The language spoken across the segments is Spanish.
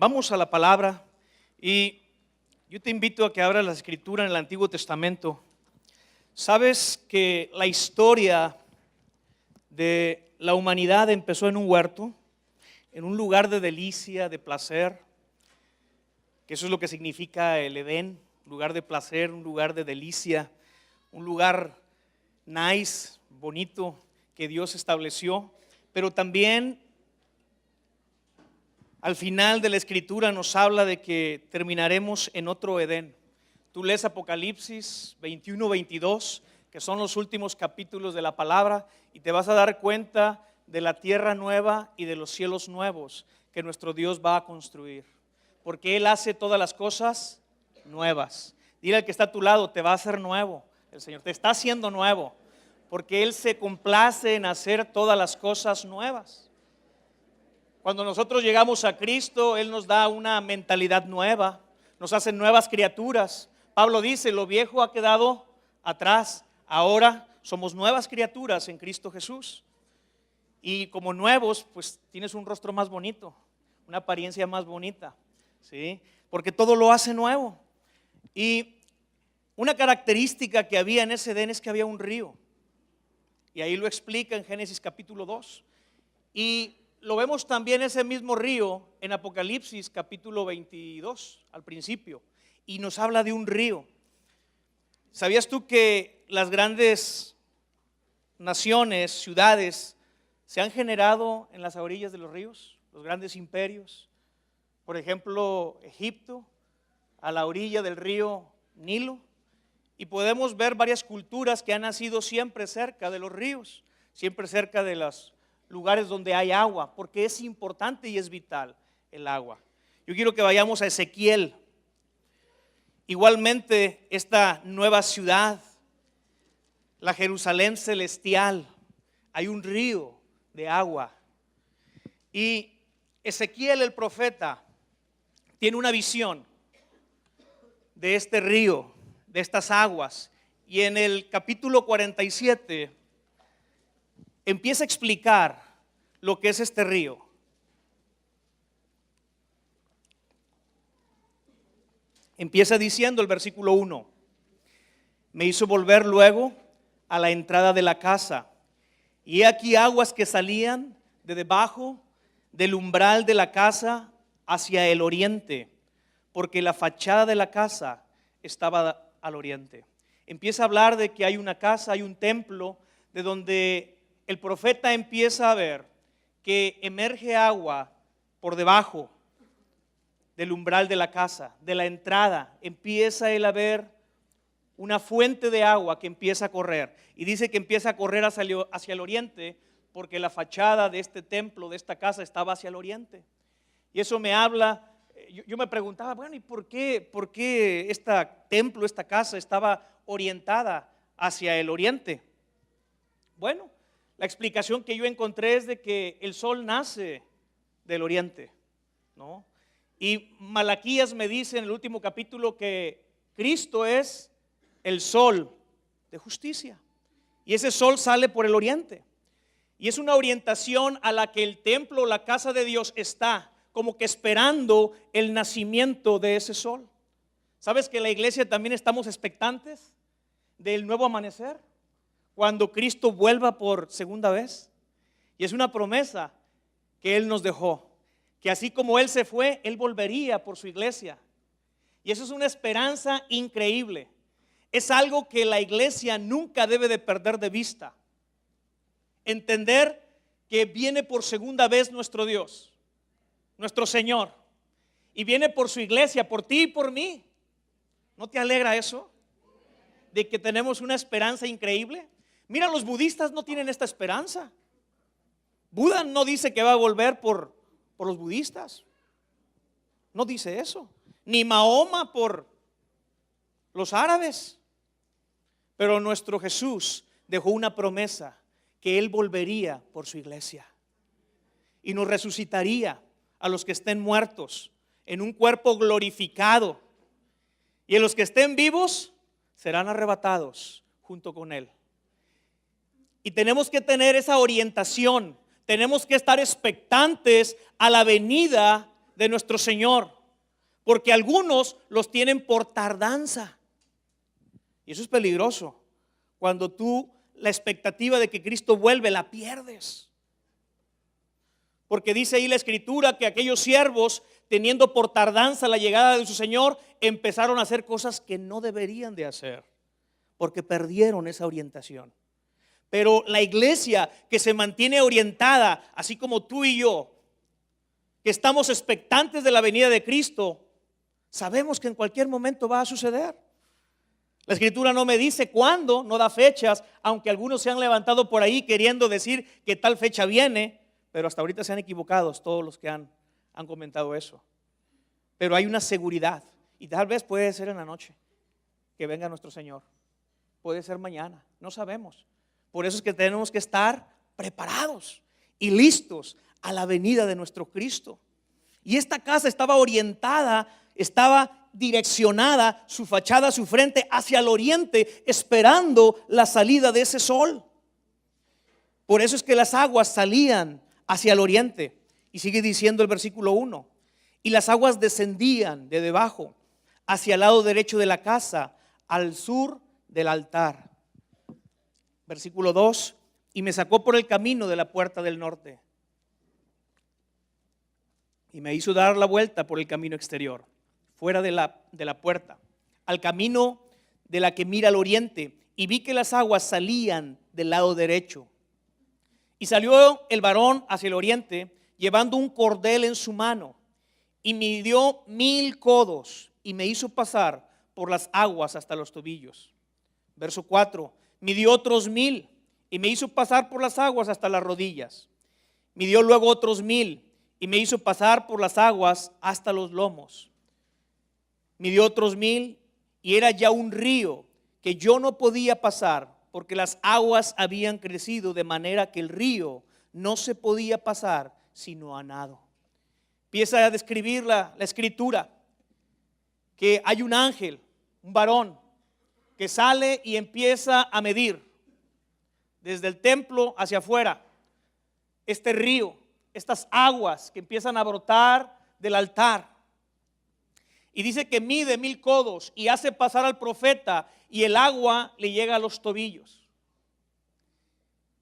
Vamos a la palabra y yo te invito a que abras la escritura en el Antiguo Testamento. Sabes que la historia de la humanidad empezó en un huerto, en un lugar de delicia, de placer, que eso es lo que significa el Edén, un lugar de placer, un lugar de delicia, un lugar nice, bonito que Dios estableció, pero también al final de la escritura nos habla de que terminaremos en otro Edén. Tú lees Apocalipsis 21, 22, que son los últimos capítulos de la palabra, y te vas a dar cuenta de la tierra nueva y de los cielos nuevos que nuestro Dios va a construir. Porque Él hace todas las cosas nuevas. Dile al que está a tu lado, te va a hacer nuevo. El Señor te está haciendo nuevo, porque Él se complace en hacer todas las cosas nuevas. Cuando nosotros llegamos a Cristo, Él nos da una mentalidad nueva, nos hace nuevas criaturas. Pablo dice, lo viejo ha quedado atrás, ahora somos nuevas criaturas en Cristo Jesús. Y como nuevos, pues tienes un rostro más bonito, una apariencia más bonita, ¿sí? Porque todo lo hace nuevo. Y una característica que había en ese Edén es que había un río. Y ahí lo explica en Génesis capítulo 2. Y lo vemos también ese mismo río en Apocalipsis capítulo 22 al principio, y nos habla de un río. ¿Sabías tú que las grandes naciones, ciudades, se han generado en las orillas de los ríos? Los grandes imperios, por ejemplo, Egipto, a la orilla del río Nilo, y podemos ver varias culturas que han nacido siempre cerca de los ríos, siempre cerca de los lugares donde hay agua, porque es importante y es vital el agua. Yo quiero que vayamos a Ezequiel. Igualmente, esta nueva ciudad, la Jerusalén celestial, hay un río de agua. Y Ezequiel el profeta tiene una visión de este río, de estas aguas. Y en el capítulo 47 empieza a explicar lo que es este río. Empieza diciendo el versículo 1: me hizo volver luego a la entrada de la casa, y he aquí aguas que salían de debajo del umbral de la casa hacia el oriente, porque la fachada de la casa estaba al oriente. Empieza a hablar de que hay una casa, hay un templo, de donde el profeta empieza a ver que emerge agua por debajo del umbral de la casa, de la entrada. Empieza él a ver una fuente de agua que empieza a correr. Y dice que empieza a correr hacia el oriente, porque la fachada de este templo, de esta casa, estaba hacia el oriente. Y eso me habla, yo me preguntaba, bueno, ¿y por qué este templo, esta casa estaba orientada hacia el oriente? Bueno, la explicación que yo encontré es de que el sol nace del oriente, ¿no? Y Malaquías me dice en el último capítulo que Cristo es el sol de justicia. Y ese sol sale por el oriente. Y es una orientación a la que el templo, la casa de Dios, está como que esperando el nacimiento de ese sol. ¿Sabes que la iglesia también estamos expectantes del nuevo amanecer? Cuando Cristo vuelva por segunda vez. Y es una promesa que Él nos dejó, que así como Él se fue, Él volvería por su iglesia. Y eso es una esperanza increíble. Es algo que la iglesia nunca debe de perder de vista. Entender que viene por segunda vez nuestro Dios, nuestro Señor, y viene por su iglesia, por ti y por mí. ¿No te alegra eso? De que tenemos una esperanza increíble. Mira, los budistas no tienen esta esperanza. Buda no dice que va a volver por los budistas. No dice eso. Ni Mahoma por los árabes. Pero nuestro Jesús dejó una promesa, que Él volvería por su iglesia y nos resucitaría a los que estén muertos en un cuerpo glorificado, y a los que estén vivos serán arrebatados junto con Él. Y tenemos que tener esa orientación, tenemos que estar expectantes a la venida de nuestro Señor, porque algunos los tienen por tardanza. Y eso es peligroso, cuando tú la expectativa de que Cristo vuelve la pierdes. Porque dice ahí la Escritura que aquellos siervos, teniendo por tardanza la llegada de su Señor, empezaron a hacer cosas que no deberían de hacer, porque perdieron esa orientación. Pero la iglesia que se mantiene orientada, así como tú y yo, que estamos expectantes de la venida de Cristo, sabemos que en cualquier momento va a suceder. La Escritura no me dice cuándo, no da fechas, aunque algunos se han levantado por ahí queriendo decir que tal fecha viene, pero hasta ahorita se han equivocado todos los que han comentado eso. Pero hay una seguridad, y tal vez puede ser en la noche que venga nuestro Señor, puede ser mañana, no sabemos. Por eso es que tenemos que estar preparados y listos a la venida de nuestro Cristo. Y esta casa estaba orientada, estaba direccionada, su fachada, su frente hacia el oriente, esperando la salida de ese sol. Por eso es que las aguas salían hacia el oriente. Y sigue diciendo el versículo 1: y las aguas descendían de debajo hacia el lado derecho de la casa, al sur del altar. Versículo 2: y me sacó por el camino de la puerta del norte, y me hizo dar la vuelta por el camino exterior, fuera de la puerta, al camino de la que mira al oriente, y vi que las aguas salían del lado derecho. Y salió el varón hacia el oriente, llevando un cordel en su mano, y midió 1000 codos, y me hizo pasar por las aguas hasta los tobillos. Verso 4: midió otros 1000, y me hizo pasar por las aguas hasta las rodillas. Midió luego otros 1000, y me hizo pasar por las aguas hasta los lomos. Midió otros 1000, y era ya un río que yo no podía pasar, porque las aguas habían crecido de manera que el río no se podía pasar sino a nado. Empieza a describir la Escritura que hay un ángel, un varón, que sale y empieza a medir desde el templo hacia afuera este río, estas aguas que empiezan a brotar del altar. Y dice que mide 1000 codos y hace pasar al profeta, y el agua le llega a los tobillos.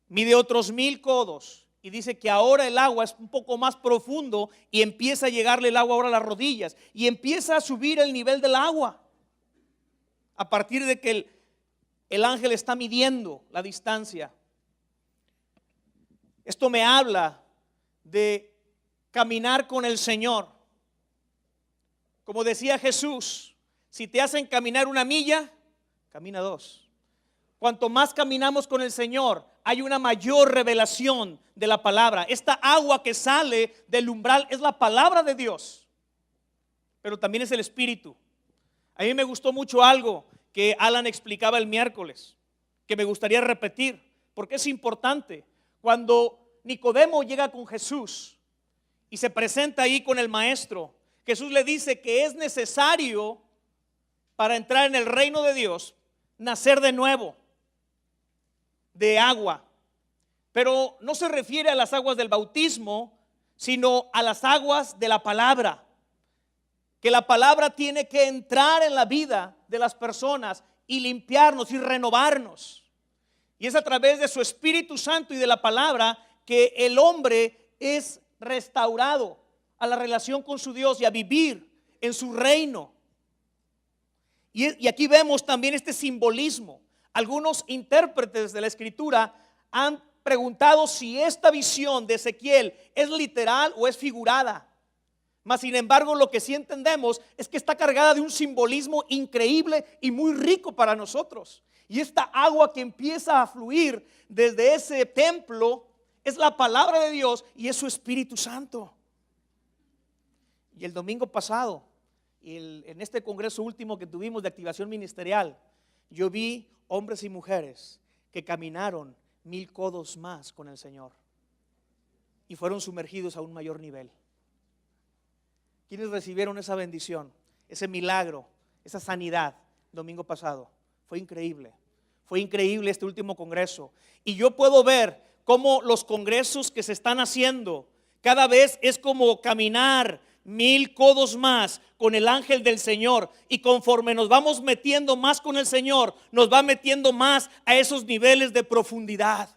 Mide otros 1000 codos y dice que ahora el agua es un poco más profundo y empieza a llegarle el agua ahora a las rodillas, y empieza a subir el nivel del agua a partir de que el ángel está midiendo la distancia. Esto me habla de caminar con el Señor. Como decía Jesús, si te hacen caminar 1 milla, camina 2. Cuanto más caminamos con el Señor, hay una mayor revelación de la palabra. Esta agua que sale del umbral es la palabra de Dios, pero también es el Espíritu. A mí me gustó mucho algo que Alan explicaba el miércoles, que me gustaría repetir, porque es importante. Cuando Nicodemo llega con Jesús y se presenta ahí con el maestro, Jesús le dice que es necesario, para entrar en el reino de Dios, nacer de nuevo, de agua. Pero no se refiere a las aguas del bautismo, sino a las aguas de la palabra. Que la palabra tiene que entrar en la vida de las personas y limpiarnos y renovarnos. Y es a través de su Espíritu Santo y de la palabra que el hombre es restaurado a la relación con su Dios y a vivir en su reino. Y aquí vemos también este simbolismo. Algunos intérpretes de la Escritura han preguntado si esta visión de Ezequiel es literal o es figurada. Mas sin embargo, lo que sí entendemos es que está cargada de un simbolismo increíble y muy rico para nosotros. Y esta agua que empieza a fluir desde ese templo es la palabra de Dios y es su Espíritu Santo. Y el domingo pasado, en este congreso último que tuvimos de activación ministerial, yo vi hombres y mujeres que caminaron 1000 codos más con el Señor y fueron sumergidos a un mayor nivel. ¿Quiénes recibieron esa bendición, ese milagro, esa sanidad domingo pasado? Fue increíble. Fue increíble este último congreso. Y yo puedo ver cómo los congresos que se están haciendo cada vez es como caminar 1000 codos más con el ángel del Señor. Y conforme nos vamos metiendo más con el Señor, nos va metiendo más a esos niveles de profundidad.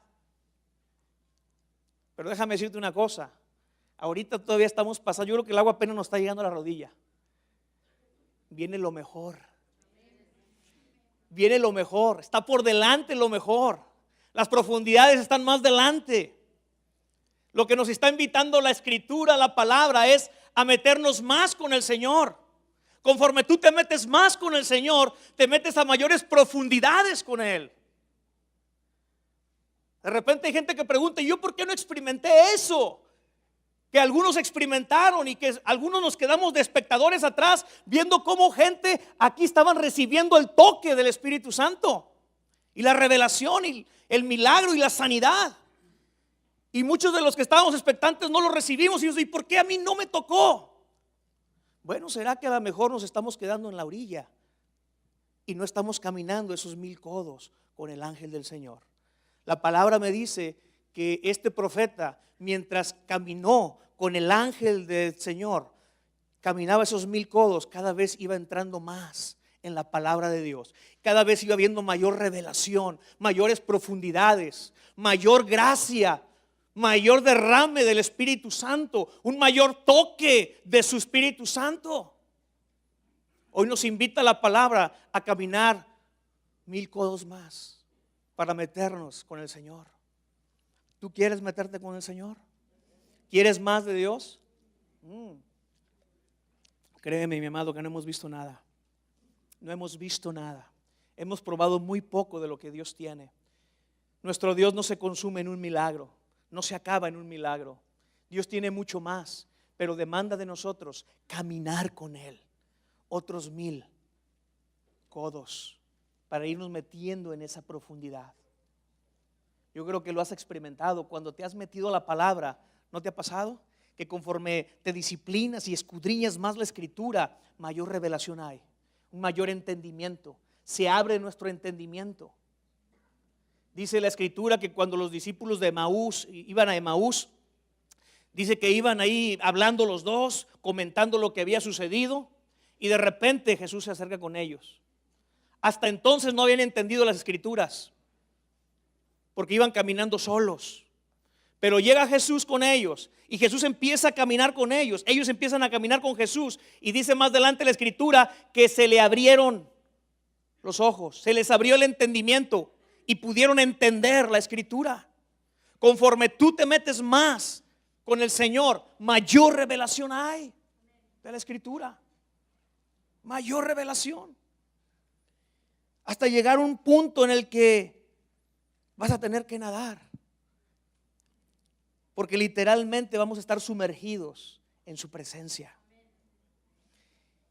Pero déjame decirte una cosa, ahorita todavía estamos pasando, yo creo que el agua apenas nos está llegando a la rodilla. Viene lo mejor. Viene lo mejor, está por delante lo mejor. Las profundidades están más delante. Lo que nos está invitando la Escritura, la palabra, es a meternos más con el Señor. Conforme tú te metes más con el Señor, te metes a mayores profundidades con Él. De repente hay gente que pregunta, ¿y yo por qué no experimenté eso? Que algunos experimentaron y que algunos nos quedamos de espectadores atrás viendo cómo gente aquí estaban recibiendo el toque del Espíritu Santo y la revelación y el milagro y la sanidad. Y muchos de los que estábamos expectantes no lo recibimos y yo ¿y por qué a mí no me tocó? Bueno, será que a lo mejor nos estamos quedando en la orilla y no estamos caminando esos 1000 codos con el ángel del Señor. La palabra me dice que este profeta, mientras caminó con el ángel del Señor, caminaba esos 1000 codos, cada vez iba entrando más en la palabra de Dios. Cada vez iba habiendo mayor revelación, mayores profundidades, mayor gracia, mayor derrame del Espíritu Santo, un mayor toque de su Espíritu Santo. Hoy nos invita la palabra a caminar 1000 codos más para meternos con el Señor. ¿Tú quieres meterte con el Señor? ¿Quieres más de Dios? Créeme, mi amado, que no hemos visto nada. No hemos visto nada. Hemos probado muy poco de lo que Dios tiene. Nuestro Dios no se consume en un milagro, no se acaba en un milagro. Dios tiene mucho más, pero demanda de nosotros caminar con Él otros 1000 codos para irnos metiendo en esa profundidad. Yo creo que lo has experimentado cuando te has metido a la palabra. ¿No te ha pasado? Que conforme te disciplinas y escudriñas más la Escritura, mayor revelación hay, un mayor entendimiento. Se abre nuestro entendimiento. Dice la Escritura que cuando los discípulos de Emaús iban a Emaús, dice que iban ahí hablando los dos, comentando lo que había sucedido, y de repente Jesús se acerca con ellos. Hasta entonces no habían entendido las Escrituras, porque iban caminando solos. Pero llega Jesús con ellos y Jesús empieza a caminar con ellos. Ellos empiezan a caminar con Jesús y dice más adelante la Escritura que se le abrieron los ojos, se les abrió el entendimiento y pudieron entender la Escritura. Conforme tú te metes más con el Señor, mayor revelación hay de la Escritura. Mayor revelación. Hasta llegar a un punto en el que vas a tener que nadar. Porque literalmente vamos a estar sumergidos en su presencia.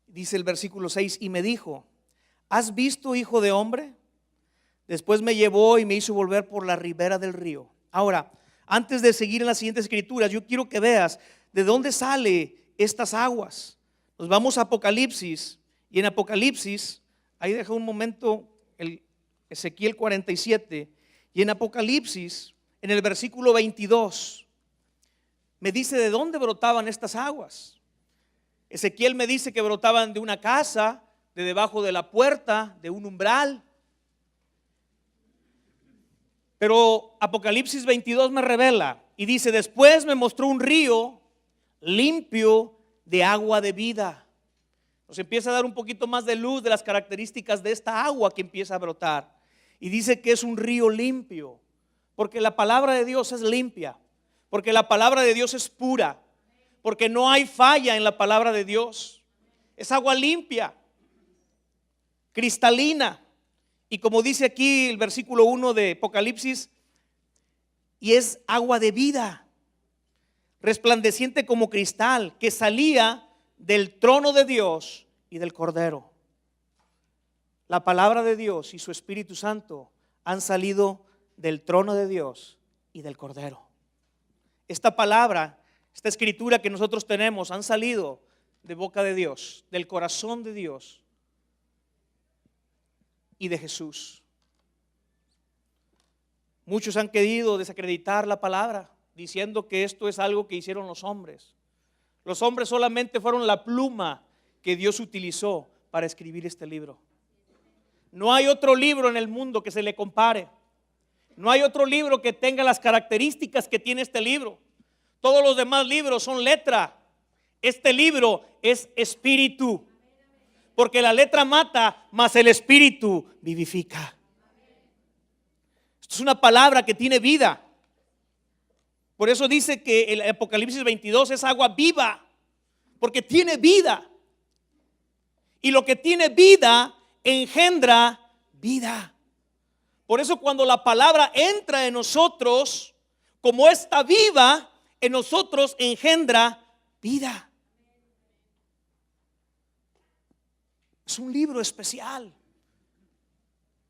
Dice el versículo 6, y me dijo, ¿has visto, hijo de hombre? Después me llevó y me hizo volver por la ribera del río. Ahora, antes de seguir en las siguientes escrituras, yo quiero que veas de dónde salen estas aguas. Nos vamos a Apocalipsis, y en Apocalipsis, ahí deja un momento el Ezequiel 47, y en Apocalipsis, en el versículo 22, me dice de dónde brotaban estas aguas. Ezequiel me dice que brotaban de una casa, de debajo de la puerta, de un umbral. Pero Apocalipsis 22 me revela y dice, después me mostró un río limpio de agua de vida. Nos empieza a dar un poquito más de luz de las características de esta agua que empieza a brotar. Y dice que es un río limpio, porque la palabra de Dios es limpia, porque la palabra de Dios es pura, porque no hay falla en la palabra de Dios. Es agua limpia, cristalina. Y como dice aquí el versículo 1 de Apocalipsis, y es agua de vida, resplandeciente como cristal, que salía del trono de Dios y del Cordero. La palabra de Dios y su Espíritu Santo han salido del trono de Dios y del Cordero. Esta palabra, esta escritura que nosotros tenemos, han salido de boca de Dios, del corazón de Dios y de Jesús. Muchos han querido desacreditar la palabra, diciendo que esto es algo que hicieron los hombres. Los hombres solamente fueron la pluma que Dios utilizó para escribir este libro. No hay otro libro en el mundo que se le compare. No hay otro libro que tenga las características que tiene este libro. Todos los demás libros son letra. Este libro es espíritu. Porque la letra mata, mas el espíritu vivifica. Esto es una palabra que tiene vida. Por eso dice que el Apocalipsis 22 es agua viva. Porque tiene vida. Y lo que tiene vida engendra vida. Por eso cuando la palabra entra en nosotros, como está viva, en nosotros engendra vida. Es un libro especial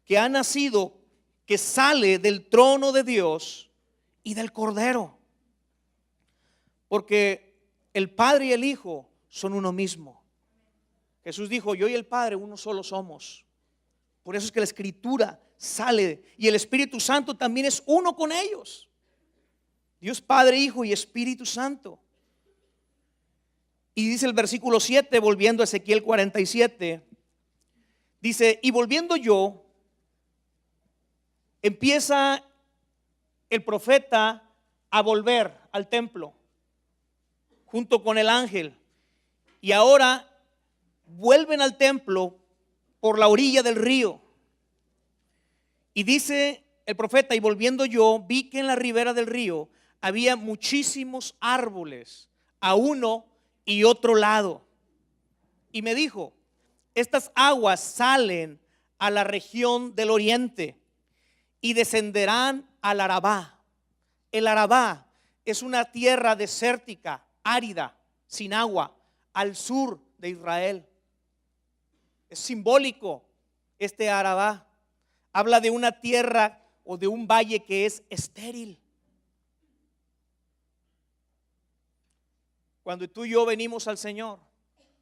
que ha nacido, que sale del trono de Dios y del Cordero. Porque el Padre y el Hijo son uno mismo. Jesús dijo: yo y el Padre uno solo somos. Por eso es que la Escritura sale, y el Espíritu Santo también es uno con ellos. Dios Padre, Hijo y Espíritu Santo. Y dice el versículo 7, volviendo a Ezequiel 47, dice: y volviendo yo, empieza el profeta a volver al templo junto con el ángel. Y ahora vuelven al templo por la orilla del río. Y dice el profeta: y volviendo yo, vi que en la ribera del río había muchísimos árboles a uno y otro lado. Y me dijo: estas aguas salen a la región del oriente y descenderán al Arabá. El Arabá es una tierra desértica, árida, sin agua, al sur de Israel. Es simbólico este Arabá. Habla de una tierra o de un valle que es estéril. Cuando tú y yo venimos al Señor,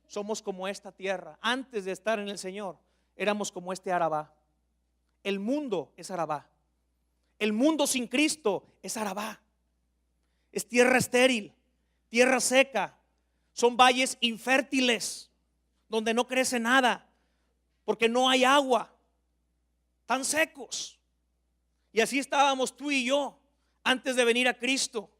somos como esta tierra. Antes de estar en el Señor, éramos como este Arabá. El mundo es Arabá. El mundo sin Cristo es Arabá. Es tierra estéril, tierra seca. Son valles infértiles donde no crece nada porque no hay agua. Tan secos. Y así estábamos tú y yo antes de venir a Cristo.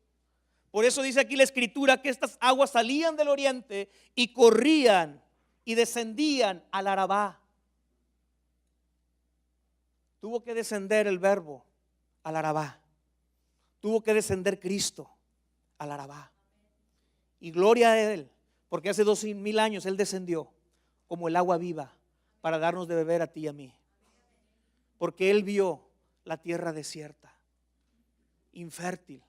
Por eso dice aquí la Escritura que estas aguas salían del oriente y corrían y descendían al Arabá. Tuvo que descender el Verbo al Arabá. Tuvo que descender Cristo al Arabá. Y gloria a Él, porque hace 2000 años Él descendió como el agua viva para darnos de beber a ti y a mí. Porque Él vio la tierra desierta, infértil,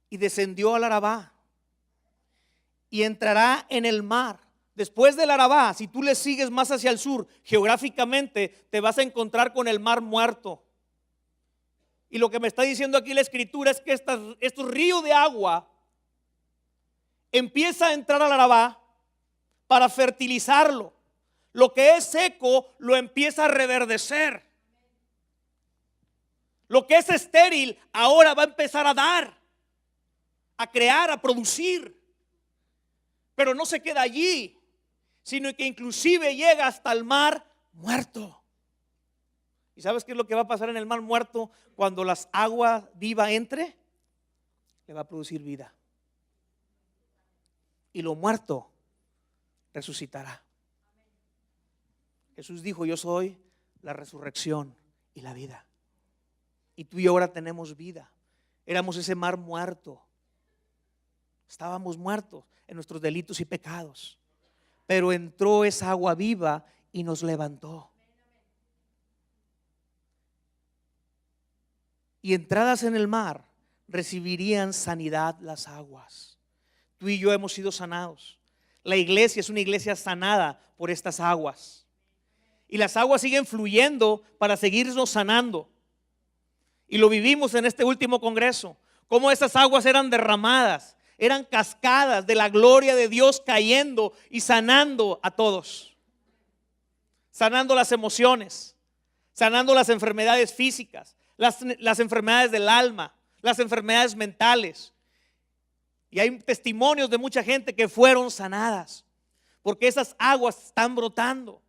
y descendió al Arabá y entrará en el mar. Después del Arabá, si tú le sigues más hacia el sur, geográficamente te vas a encontrar con el mar Muerto. Y lo que me está diciendo aquí la Escritura es que estos ríos de agua empieza a entrar al Arabá para fertilizarlo. Lo que es seco lo empieza a reverdecer. Lo que es estéril ahora va a empezar a dar, a crear, a producir. Pero no se queda allí, sino que inclusive llega hasta el mar Muerto. ¿Y sabes qué es lo que va a pasar en el mar Muerto cuando las aguas vivas entre? Le va a producir vida. Y lo muerto resucitará. Jesús dijo: yo soy la resurrección y la vida. Y tú y yo ahora tenemos vida. Éramos ese mar muerto. Estábamos muertos en nuestros delitos y pecados. Pero entró esa agua viva y nos levantó. Y entradas en el mar recibirían sanidad las aguas. Tú y yo hemos sido sanados. La iglesia es una iglesia sanada por estas aguas. Y las aguas siguen fluyendo para seguirnos sanando. Y lo vivimos en este último congreso. Cómo esas aguas eran derramadas, eran cascadas de la gloria de Dios cayendo y sanando a todos. Sanando las emociones, sanando las enfermedades físicas, las enfermedades del alma, las enfermedades mentales. Y hay testimonios de mucha gente que fueron sanadas, porque esas aguas están brotando,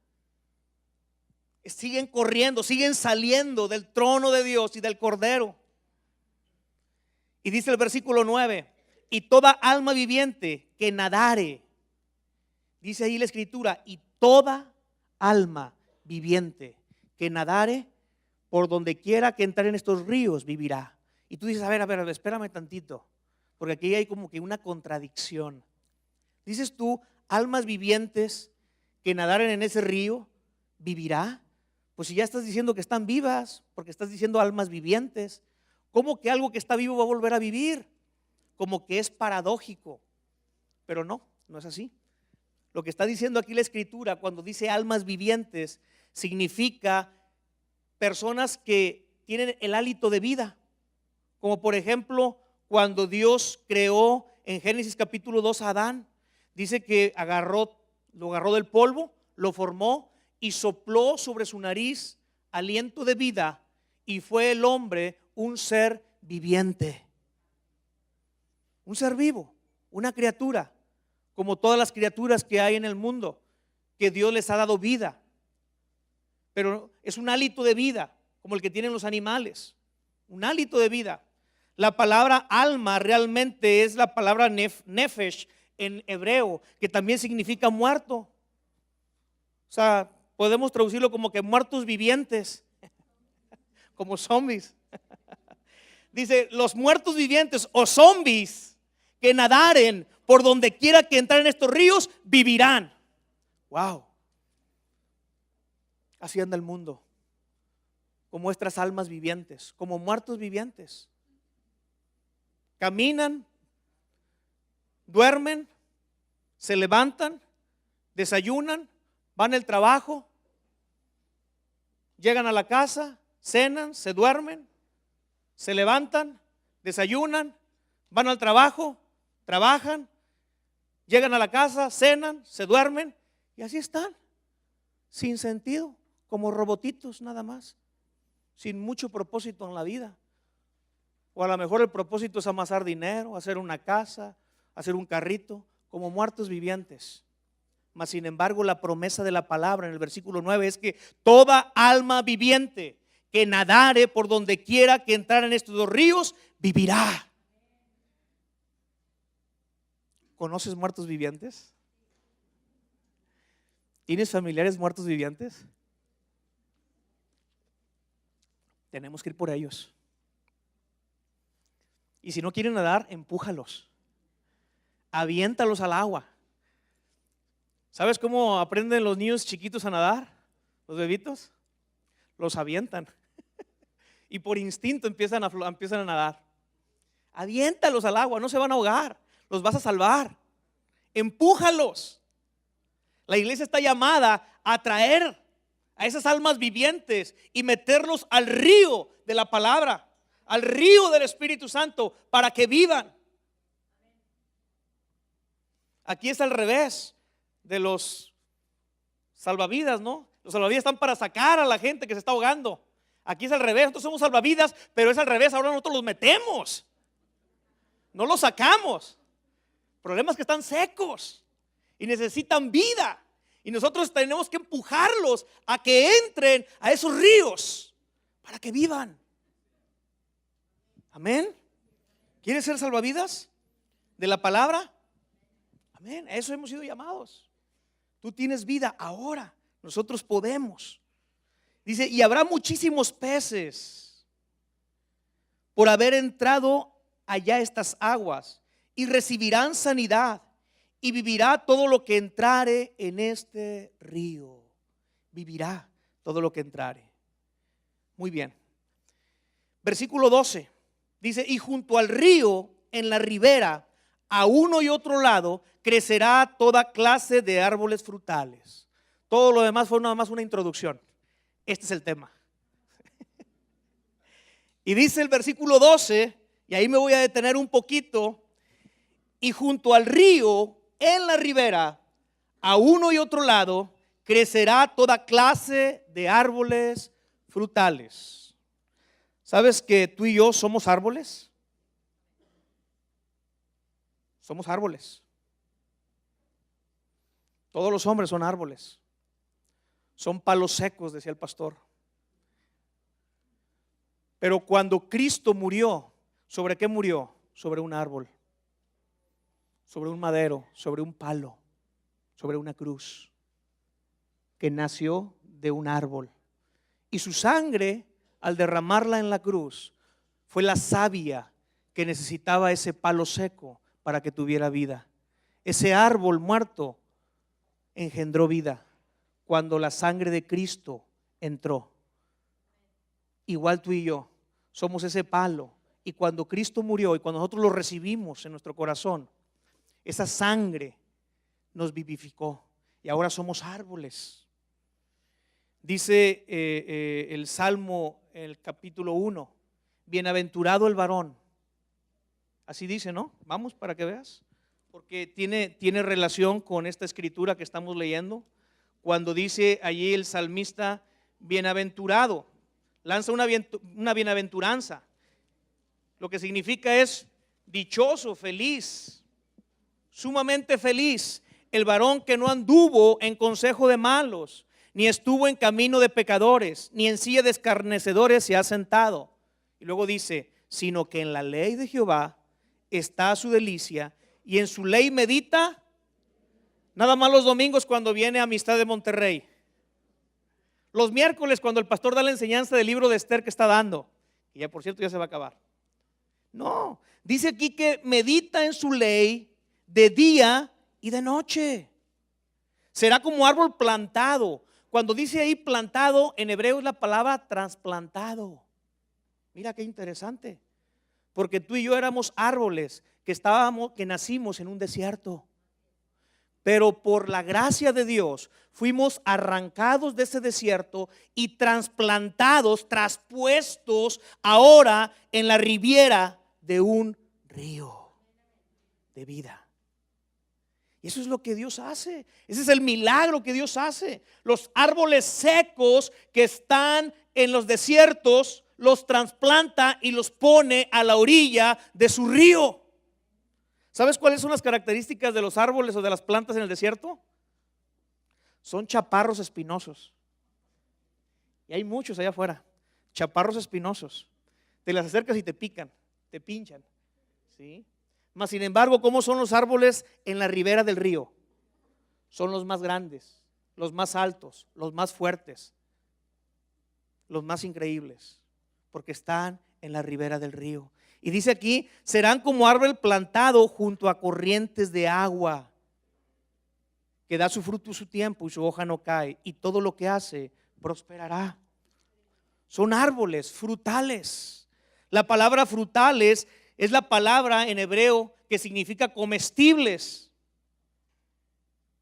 siguen corriendo, siguen saliendo del trono de Dios y del Cordero. Y dice el versículo 9: y toda alma viviente que nadare, dice ahí la escritura, y toda alma viviente que nadare por donde quiera que entrar en estos ríos vivirá. Y tú dices, a ver, espérame tantito, porque aquí hay como que una contradicción. Dices tú, almas vivientes que nadaren en ese río vivirá. Pues si ya estás diciendo que están vivas, porque estás diciendo almas vivientes, ¿cómo que algo que está vivo va a volver a vivir? Como que es paradójico, pero no es así. Lo que está diciendo aquí la escritura cuando dice almas vivientes significa personas que tienen el hálito de vida, como por ejemplo cuando Dios creó en Génesis capítulo 2 a Adán. Dice que lo agarró del polvo, lo formó y sopló sobre su nariz aliento de vida, y fue el hombre un ser viviente, un ser vivo, una criatura, como todas las criaturas que hay en el mundo, que Dios les ha dado vida, pero es un hálito de vida como el que tienen los animales, un hálito de vida. La palabra alma realmente es la palabra nefesh en hebreo, que también significa muerto. O sea, podemos traducirlo como que muertos vivientes, como zombies. Dice, los muertos vivientes o zombies que nadaren por donde quiera que entrar en estos ríos vivirán. Wow. Así anda el mundo, como nuestras almas vivientes, como muertos vivientes. Caminan, duermen, se levantan, desayunan, van al trabajo, llegan a la casa, cenan, se duermen, se levantan, desayunan, van al trabajo, trabajan, llegan a la casa, cenan, se duermen y así están, sin sentido, como robotitos nada más, sin mucho propósito en la vida. O a lo mejor el propósito es amasar dinero, hacer una casa, hacer un carrito, como muertos vivientes. Mas sin embargo, la promesa de la palabra en el versículo 9 es que toda alma viviente que nadare por donde quiera que entrar en estos dos ríos vivirá. ¿Conoces muertos vivientes? ¿Tienes familiares muertos vivientes? Tenemos que ir por ellos. Y si no quieren nadar, empújalos, aviéntalos al agua. ¿Sabes cómo aprenden los niños chiquitos a nadar? Los bebitos los avientan y por instinto empiezan a nadar. Aviéntalos al agua, no se van a ahogar, los vas a salvar. Empújalos. La iglesia está llamada a traer a esas almas vivientes y meterlos al río de la palabra, al río del Espíritu Santo, para que vivan. Aquí es al revés de los salvavidas, ¿no? Los salvavidas están para sacar a la gente que se está ahogando. Aquí es al revés, nosotros somos salvavidas, pero es al revés, ahora nosotros los metemos, no los sacamos. El problema es que están secos y necesitan vida, y nosotros tenemos que empujarlos a que entren a esos ríos para que vivan. Amén. ¿Quieres ser salvavidas de la palabra? Amén. A eso hemos sido llamados. Tú tienes vida ahora, nosotros podemos. Dice, y habrá muchísimos peces por haber entrado allá estas aguas, y recibirán sanidad, y vivirá todo lo que entrare en este río. Vivirá todo lo que entrare. Muy bien. Versículo 12 dice, y junto al río, en la ribera, a uno y otro lado, crecerá toda clase de árboles frutales. Todo lo demás fue nada más una introducción. Este es el tema. Y dice el versículo 12, y ahí me voy a detener un poquito, y junto al río, en la ribera, a uno y otro lado, crecerá toda clase de árboles frutales. ¿Sabes que tú y yo somos árboles? Somos árboles. Todos los hombres son árboles. Son palos secos, decía el pastor. Pero cuando Cristo murió, ¿sobre qué murió? Sobre un árbol, sobre un madero, sobre un palo, sobre una cruz, que nació de un árbol. Y su sangre, al derramarla en la cruz, fue la savia que necesitaba ese palo seco para que tuviera vida. Ese árbol muerto engendró vida cuando la sangre de Cristo entró. Igual tú y yo somos ese palo, y cuando Cristo murió y cuando nosotros lo recibimos en nuestro corazón, esa sangre nos vivificó y ahora somos árboles. Dice el Salmo, el capítulo 1, bienaventurado el varón. Así dice, ¿no? Vamos para que veas, porque tiene relación con esta escritura que estamos leyendo. Cuando dice allí el salmista, bienaventurado, lanza una bienaventuranza. Lo que significa es dichoso, feliz, sumamente feliz, el varón que no anduvo en consejo de malos, ni estuvo en camino de pecadores, ni en silla de escarnecedores se ha sentado. Y luego dice, sino que en la ley de Jehová está su delicia, y en su ley medita. Nada más los domingos cuando viene Amistad de Monterrey. Los miércoles cuando el pastor da la enseñanza del libro de Esther que está dando, y ya por cierto ya se va a acabar. No, dice aquí que medita en su ley de día y de noche. Será como árbol plantado. Cuando dice ahí plantado, en hebreo es la palabra trasplantado. Mira qué interesante. Porque tú y yo éramos árboles que nacimos en un desierto. Pero por la gracia de Dios fuimos arrancados de ese desierto y trasplantados, traspuestos ahora en la riviera de un río de vida. Y eso es lo que Dios hace. Ese es el milagro que Dios hace. Los árboles secos que están en los desiertos los trasplanta y los pone a la orilla de su río. ¿Sabes cuáles son las características de los árboles o de las plantas en el desierto? Son chaparros espinosos. Y hay muchos allá afuera. Chaparros espinosos. Te las acercas y te pican, te pinchan. ¿Sí? Mas sin embargo, ¿cómo son los árboles en la ribera del río? Son los más grandes, los más altos, los más fuertes, los más increíbles, porque están en la ribera del río. Y dice aquí, serán como árbol plantado junto a corrientes de agua, que da su fruto en su tiempo y su hoja no cae, y todo lo que hace prosperará. Son árboles frutales. La palabra frutales es la palabra en hebreo que significa comestibles.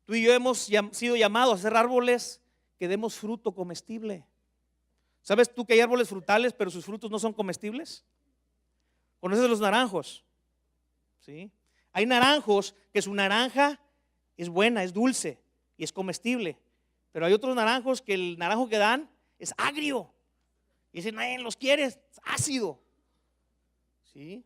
Tú y yo hemos sido llamados a ser árboles que demos fruto comestible. ¿Sabes tú que hay árboles frutales pero sus frutos no son comestibles? ¿Conoces los naranjos? ¿Sí? Hay naranjos que su naranja es buena, es dulce y es comestible. Pero hay otros naranjos que el naranjo que dan es agrio. Y dicen, nadie los quiere, es ácido. ¿Sí?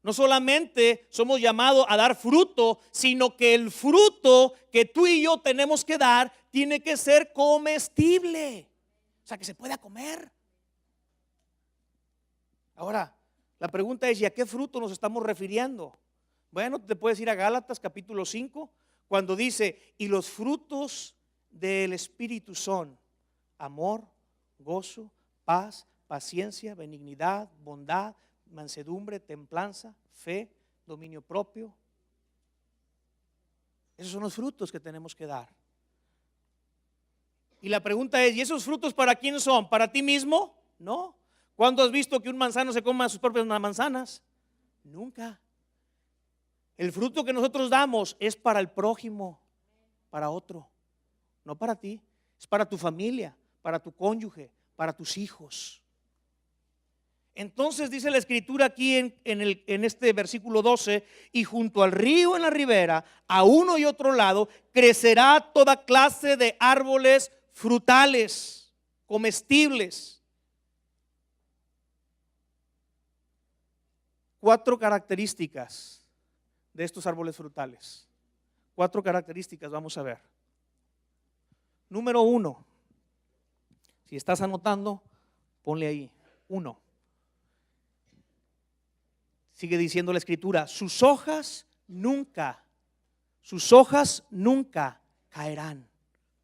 No solamente somos llamados a dar fruto, sino que el fruto que tú y yo tenemos que dar tiene que ser comestible. O sea, que se pueda comer. Ahora, la pregunta es, ¿y a qué fruto nos estamos refiriendo? Bueno, te puedes ir a Gálatas capítulo 5, cuando dice, y los frutos del Espíritu son amor, gozo, paz, paciencia, benignidad, bondad, mansedumbre, templanza, fe, dominio propio. Esos son los frutos que tenemos que dar. Y la pregunta es, ¿y esos frutos para quién son? ¿Para ti mismo? No. ¿Cuándo has visto que un manzano se coma sus propias manzanas? Nunca. El fruto que nosotros damos es para el prójimo, para otro, no para ti. Es para tu familia, para tu cónyuge, para tus hijos. Entonces dice la escritura aquí en este versículo 12, y junto al río en la ribera, a uno y otro lado, crecerá toda clase de árboles frutales, comestibles. 4 características de estos árboles frutales. 4 características vamos a ver. Número 1, si estás anotando, ponle ahí, 1. Sigue diciendo la escritura, sus hojas nunca caerán.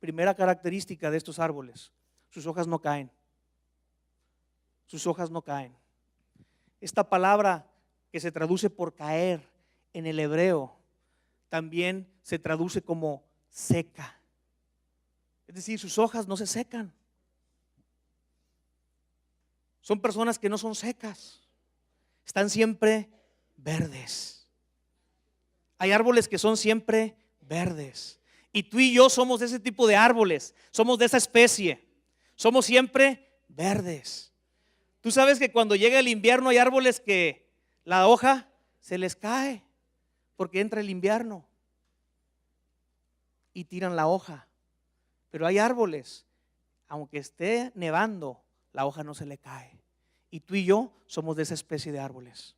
Primera característica de estos árboles, sus hojas no caen. Sus hojas no caen. Esta palabra que se traduce por caer en el hebreo también se traduce como seca. Es decir, sus hojas no se secan. Son personas que no son secas, están siempre verdes. Hay árboles que son siempre verdes. Y tú y yo somos de ese tipo de árboles, somos de esa especie, somos siempre verdes. Tú sabes que cuando llega el invierno hay árboles que la hoja se les cae porque entra el invierno y tiran la hoja. Pero hay árboles, aunque esté nevando, la hoja no se le cae. Y tú y yo somos de esa especie de árboles.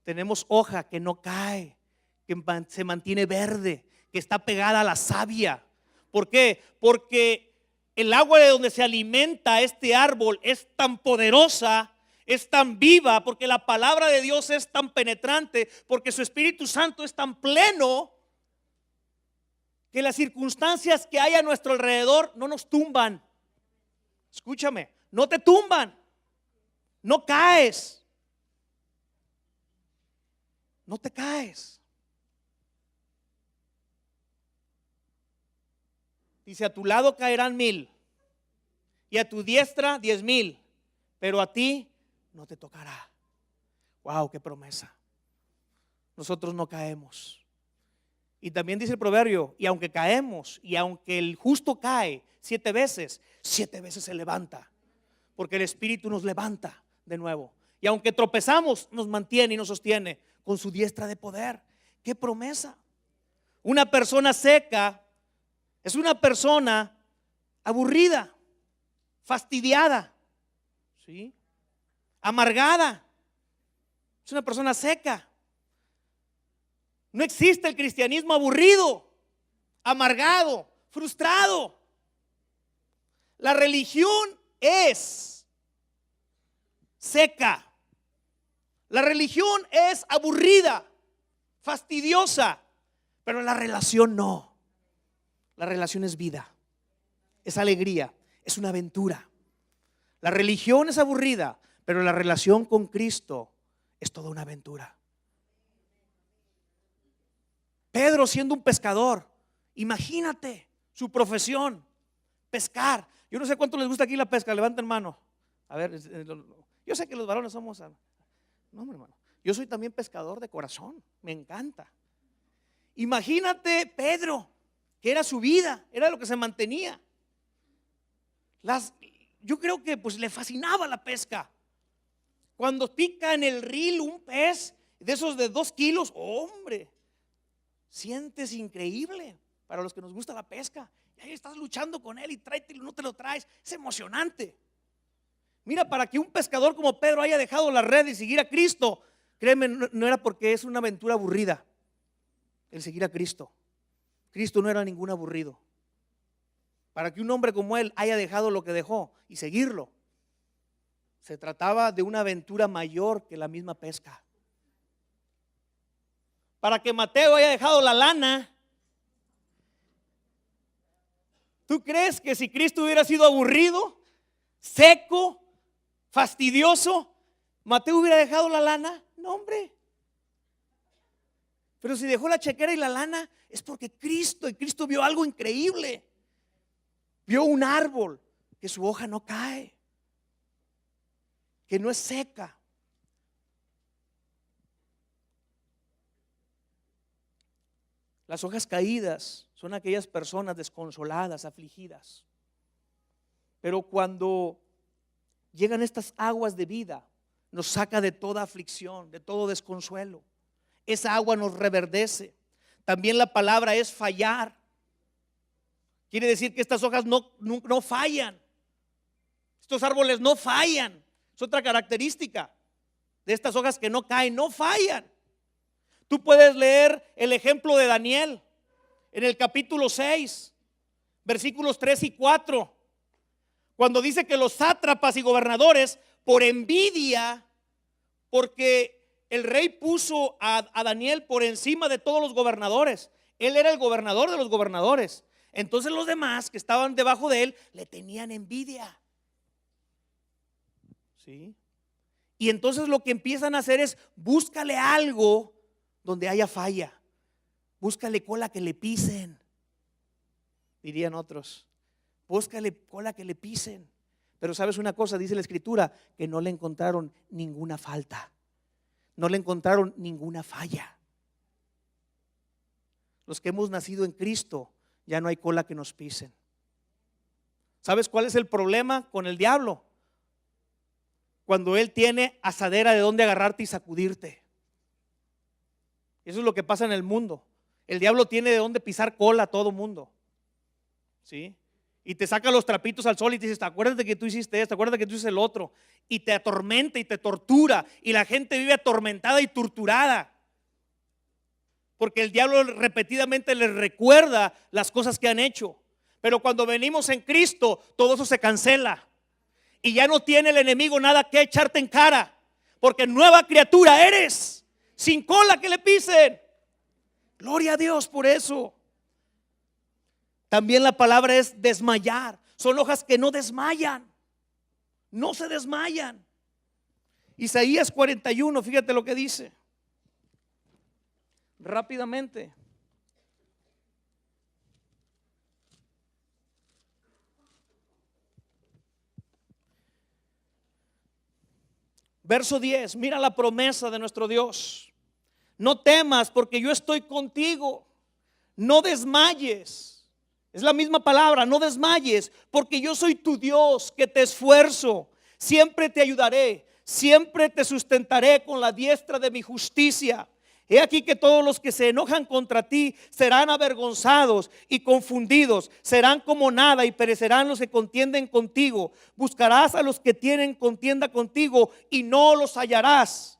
Tenemos hoja que no cae, que se mantiene verde, que está pegada a la savia. ¿Por qué? Porque el agua de donde se alimenta este árbol es tan poderosa, es tan viva, porque la palabra de Dios es tan penetrante, porque su Espíritu Santo es tan pleno, que las circunstancias que hay a nuestro alrededor no nos tumban. Escúchame, no te tumban, no caes, no te caes. Dice, a tu lado caerán 1000 y a tu diestra 10,000, pero a ti no te tocará. Wow, qué promesa. Nosotros no caemos. Y también dice el proverbio, y aunque caemos, y aunque el justo cae 7 veces, 7 veces se levanta, porque el Espíritu nos levanta de nuevo. Y aunque tropezamos, nos mantiene y nos sostiene con su diestra de poder. ¡Qué promesa! Una persona seca es una persona aburrida, fastidiada, ¿sí? Amargada. Es una persona seca. No existe el cristianismo aburrido, amargado, frustrado. La religión es seca. La religión es aburrida, fastidiosa, pero la relación no. La relación es vida, es alegría, es una aventura. La religión es aburrida, pero la relación con Cristo es toda una aventura. Pedro siendo un pescador, imagínate su profesión, pescar. Yo no sé cuánto les gusta aquí la pesca, levanten mano. A ver, yo sé que los varones somos, no, hermano, yo soy también pescador de corazón, me encanta. Imagínate Pedro, que era su vida, era lo que se mantenía. Yo creo que pues le fascinaba la pesca. Cuando pica en el reel un pez de esos de 2 kilos, hombre, sientes increíble para los que nos gusta la pesca. Y ahí estás luchando con él y tráetelo, no te lo traes. Es emocionante. Mira, para que un pescador como Pedro haya dejado la red y seguir a Cristo, créeme, no era porque es una aventura aburrida el seguir a Cristo. Cristo no era ningún aburrido. Para que un hombre como él haya dejado lo que dejó y seguirlo, se trataba de una aventura mayor que la misma pesca. Para que Mateo haya dejado la lana, ¿tú crees que si Cristo hubiera sido aburrido, seco, fastidioso, Mateo hubiera dejado la lana? No, hombre. Pero si dejó la chequera y la lana es porque Cristo vio algo increíble. Vio un árbol que su hoja no cae, que no es seca. Las hojas caídas son aquellas personas desconsoladas, afligidas. Pero cuando llegan estas aguas de vida, nos saca de toda aflicción, de todo desconsuelo. Esa agua nos reverdece. También la palabra es fallar. Quiere decir que estas hojas no fallan. Estos árboles no fallan. Es otra característica de estas hojas que no caen, no fallan. Tú puedes leer el ejemplo de Daniel en el capítulo 6, versículos 3 y 4, cuando dice que los sátrapas y gobernadores, por envidia, porque el rey puso a Daniel por encima de todos los gobernadores, él era el gobernador de los gobernadores, entonces los demás que estaban debajo de él le tenían envidia. ¿Sí? Y entonces lo que empiezan a hacer es búscale algo donde haya falla, búscale cola que le pisen, dirían otros, búscale cola que le pisen. Pero sabes una cosa, dice la escritura, que no le encontraron ninguna falta, no le encontraron ninguna falla. Los que hemos nacido en Cristo, ya no hay cola que nos pisen. ¿Sabes cuál es el problema con el diablo? Cuando él tiene asadera de donde agarrarte y sacudirte. Eso es lo que pasa en el mundo. El diablo tiene de donde pisar cola a todo mundo. ¿Sí? Y te saca los trapitos al sol y te dice, acuérdate que tú hiciste esto, acuérdate que tú hiciste el otro. Y te atormenta y te tortura. Y la gente vive atormentada y torturada. Porque el diablo repetidamente les recuerda las cosas que han hecho. Pero cuando venimos en Cristo, todo eso se cancela. Y ya no tiene el enemigo nada que echarte en cara, porque nueva criatura eres, sin cola que le pisen. Gloria a Dios por eso. También la palabra es desmayar. Son hojas que no desmayan, no se desmayan. Isaías 41, fíjate lo que dice rápidamente. Verso 10, mira la promesa de nuestro Dios. No temas porque yo estoy contigo. No desmayes. Es la misma palabra, no desmayes, porque yo soy tu Dios que te esfuerzo. Siempre te ayudaré, siempre te sustentaré con la diestra de mi justicia. He aquí que todos los que se enojan contra ti serán avergonzados y confundidos, serán como nada y perecerán los que contienden contigo. Buscarás a los que tienen contienda contigo y no los hallarás.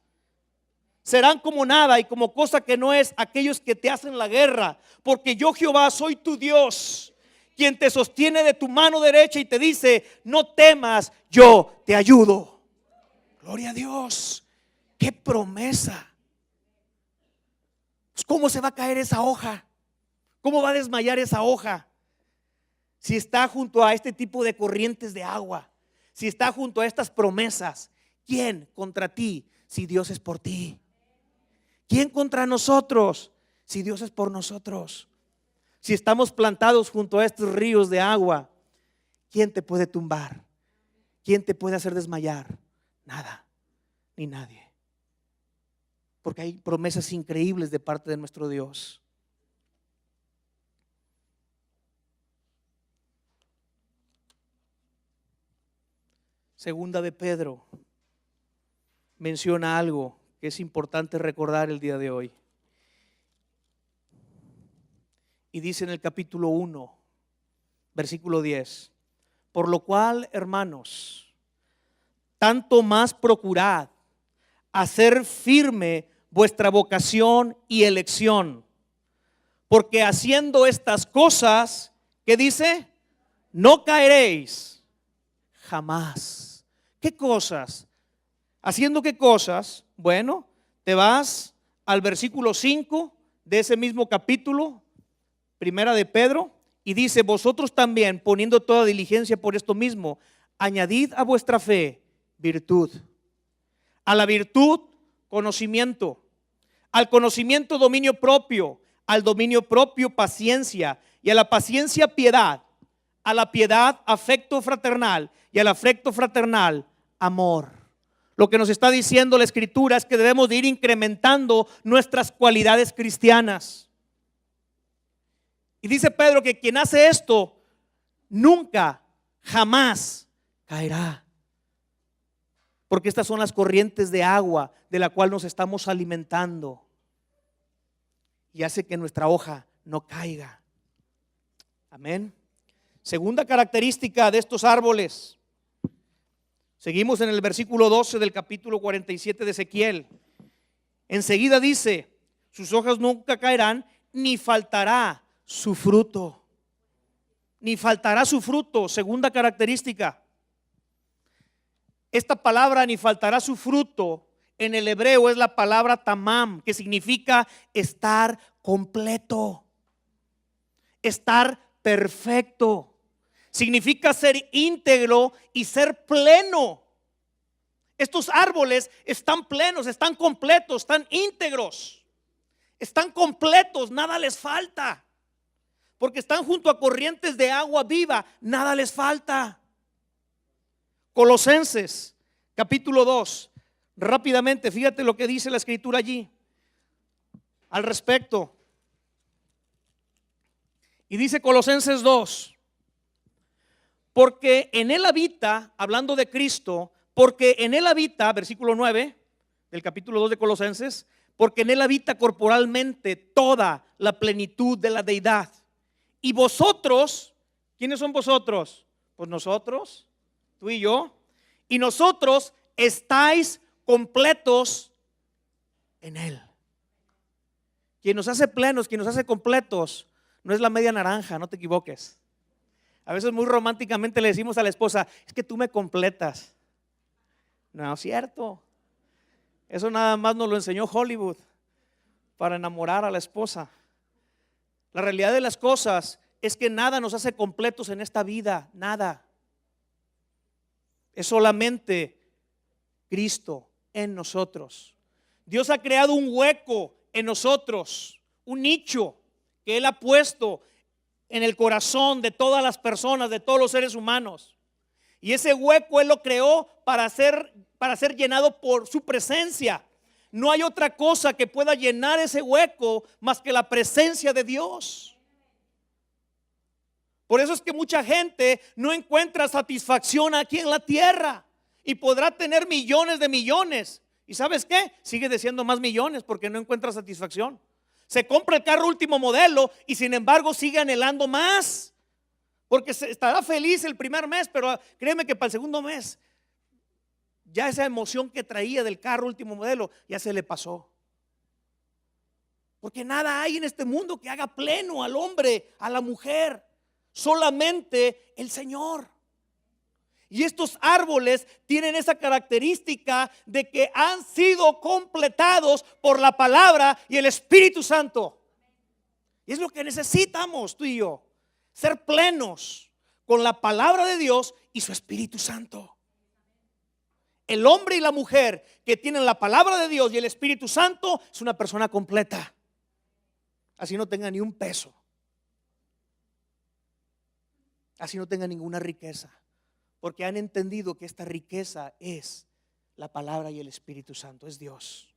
Serán como nada y como cosa que no es aquellos que te hacen la guerra, porque yo Jehová soy tu Dios, quien te sostiene de tu mano derecha y te dice, no temas, yo te ayudo. Gloria a Dios, qué promesa. ¿Cómo se va a caer esa hoja? ¿Cómo va a desmayar esa hoja? Si está junto a este tipo de corrientes de agua, si está junto a estas promesas, ¿quién contra ti si Dios es por ti? ¿Quién contra nosotros si Dios es por nosotros? Si estamos plantados junto a estos ríos de agua, ¿quién te puede tumbar? ¿Quién te puede hacer desmayar? Nada, ni nadie. Porque hay promesas increíbles de parte de nuestro Dios. Segunda de Pedro menciona algo que es importante recordar el día de hoy. Y dice en el capítulo 1, versículo 10, por lo cual, hermanos, tanto más procurad hacer firme vuestra vocación y elección, porque haciendo estas cosas, ¿qué dice? No caeréis jamás. ¿Qué cosas? ¿Haciendo qué cosas? Bueno, te vas al versículo 5 de ese mismo capítulo, primera de Pedro, y dice, vosotros también, poniendo toda diligencia por esto mismo, añadid a vuestra fe virtud, a la virtud conocimiento, al conocimiento dominio propio, al dominio propio paciencia, y a la paciencia piedad, a la piedad afecto fraternal, y al afecto fraternal amor. Lo que nos está diciendo la Escritura es que debemos de ir incrementando nuestras cualidades cristianas. Y dice Pedro que quien hace esto nunca, jamás caerá. Porque estas son las corrientes de agua de la cual nos estamos alimentando. Y hace que nuestra hoja no caiga. Amén. Segunda característica de estos árboles. Seguimos en el versículo 12 del capítulo 47 de Ezequiel. Enseguida dice, sus hojas nunca caerán, ni faltará su fruto. Ni faltará su fruto. Segunda característica. Esta palabra ni faltará su fruto en el hebreo es la palabra tamam, que significa estar completo, estar perfecto. Significa ser íntegro y ser pleno. Estos árboles están plenos, están completos, están íntegros, están completos, nada les falta, porque están junto a corrientes de agua viva, nada les falta. Colosenses capítulo 2, rápidamente, fíjate lo que dice la escritura allí al respecto. Y dice Colosenses 2, porque en él habita, hablando de Cristo, porque en él habita, versículo 9 del capítulo 2 de Colosenses, porque en él habita corporalmente toda la plenitud de la deidad. Y vosotros, ¿quiénes son vosotros? Pues nosotros, tú y yo. Y nosotros estáis completos en él. Quien nos hace plenos, quien nos hace completos, no es la media naranja, no te equivoques. A veces muy románticamente le decimos a la esposa, es que tú me completas. No es cierto. Eso nada más nos lo enseñó Hollywood para enamorar a la esposa. La realidad de las cosas es que nada nos hace completos en esta vida, nada. Es solamente Cristo en nosotros. Dios ha creado un hueco en nosotros, un nicho que Él ha puesto en el corazón de todas las personas, de todos los seres humanos. Y ese hueco Él lo creó para ser llenado por su presencia. No hay otra cosa que pueda llenar ese hueco más que la presencia de Dios. Por eso es que mucha gente no encuentra satisfacción aquí en la tierra y podrá tener millones de millones. ¿Y sabes qué? Sigue deseando más millones porque no encuentra satisfacción. Se compra el carro último modelo y sin embargo sigue anhelando más. Porque estará feliz el primer mes, pero créeme que para el segundo mes ya esa emoción que traía del carro último modelo ya se le pasó. Porque nada hay en este mundo que haga pleno al hombre, a la mujer. Solamente el Señor. Y estos árboles tienen esa característica de que han sido completados por la palabra y el Espíritu Santo. Y es lo que necesitamos tú y yo, ser plenos con la palabra de Dios y su Espíritu Santo. El hombre y la mujer que tienen la palabra de Dios y el Espíritu Santo es una persona completa. Así no tenga ni un peso. Así no tenga ninguna riqueza. Porque han entendido que esta riqueza es la palabra y el Espíritu Santo, es Dios.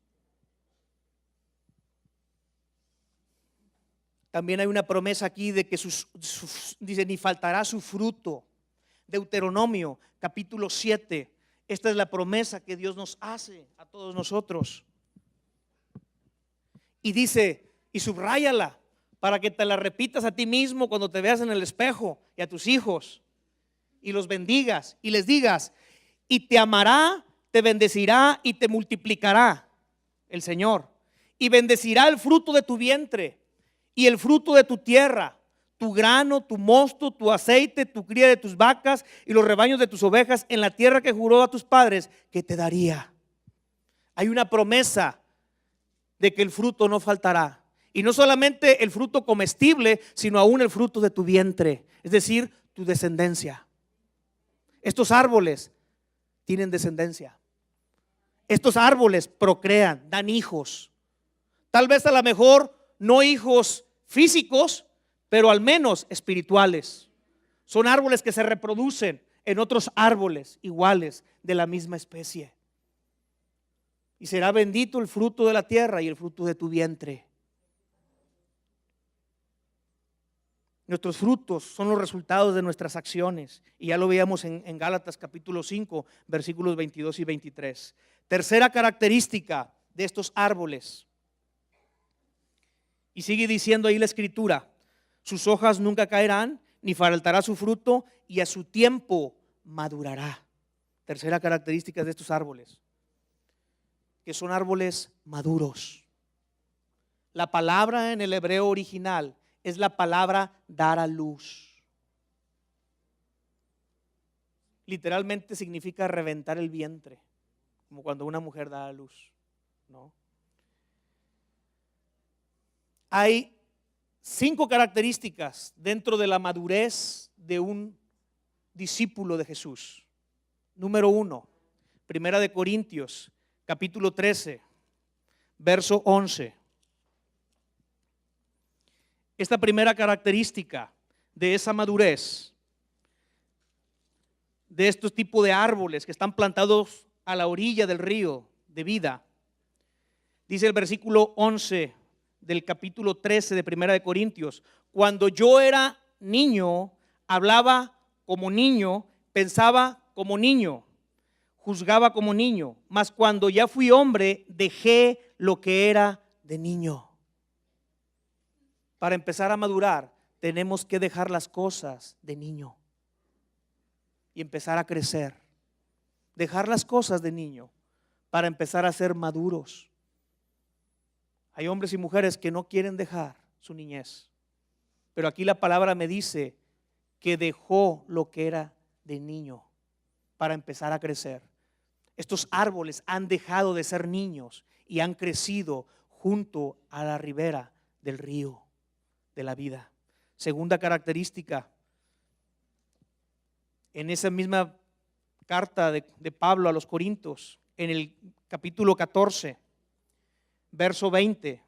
También hay una promesa aquí de que dice, ni faltará su fruto. Deuteronomio capítulo 7. Esta es la promesa que Dios nos hace a todos nosotros. Y dice, y subráyala para que te la repitas a ti mismo cuando te veas en el espejo y a tus hijos. Y los bendigas y les digas, y te amará, te bendecirá y te multiplicará el Señor. Y bendecirá el fruto de tu vientre y el fruto de tu tierra, tu grano, tu mosto, tu aceite, tu cría de tus vacas y los rebaños de tus ovejas en la tierra que juró a tus padres que te daría. Hay una promesa de que el fruto no faltará. Y no solamente el fruto comestible, sino aún el fruto de tu vientre, es decir, tu descendencia. Estos árboles tienen descendencia. Estos árboles procrean, dan hijos. Tal vez a lo mejor no hijos físicos, pero al menos espirituales. Son árboles que se reproducen en otros árboles iguales de la misma especie. Y será bendito el fruto de la tierra y el fruto de tu vientre. Nuestros frutos son los resultados de nuestras acciones. Y ya lo veíamos en Gálatas capítulo 5, versículos 22 y 23. Tercera característica de estos árboles. Y sigue diciendo ahí la escritura, sus hojas nunca caerán, ni faltará su fruto, y a su tiempo madurará. Tercera característica de estos árboles, que son árboles maduros. La palabra en el hebreo original es la palabra dar a luz. Literalmente significa reventar el vientre, como cuando una mujer da a luz, ¿no? Hay 5 características dentro de la madurez de un discípulo de Jesús. Número 1, Primera de Corintios, capítulo 13, verso 11. Esta primera característica de esa madurez, de estos tipos de árboles que están plantados a la orilla del río de vida, dice el versículo 11 del capítulo 13 de Primera de Corintios: cuando yo era niño, hablaba como niño, pensaba como niño, juzgaba como niño, mas cuando ya fui hombre, dejé lo que era de niño. Para empezar a madurar, tenemos que dejar las cosas de niño y empezar a crecer. Dejar las cosas de niño para empezar a ser maduros. Hay hombres y mujeres que no quieren dejar su niñez, pero aquí la palabra me dice que dejó lo que era de niño para empezar a crecer. Estos árboles han dejado de ser niños y han crecido junto a la ribera del río de la vida. Segunda característica, en esa misma carta de Pablo a los Corintios, en el capítulo 14, verso 20,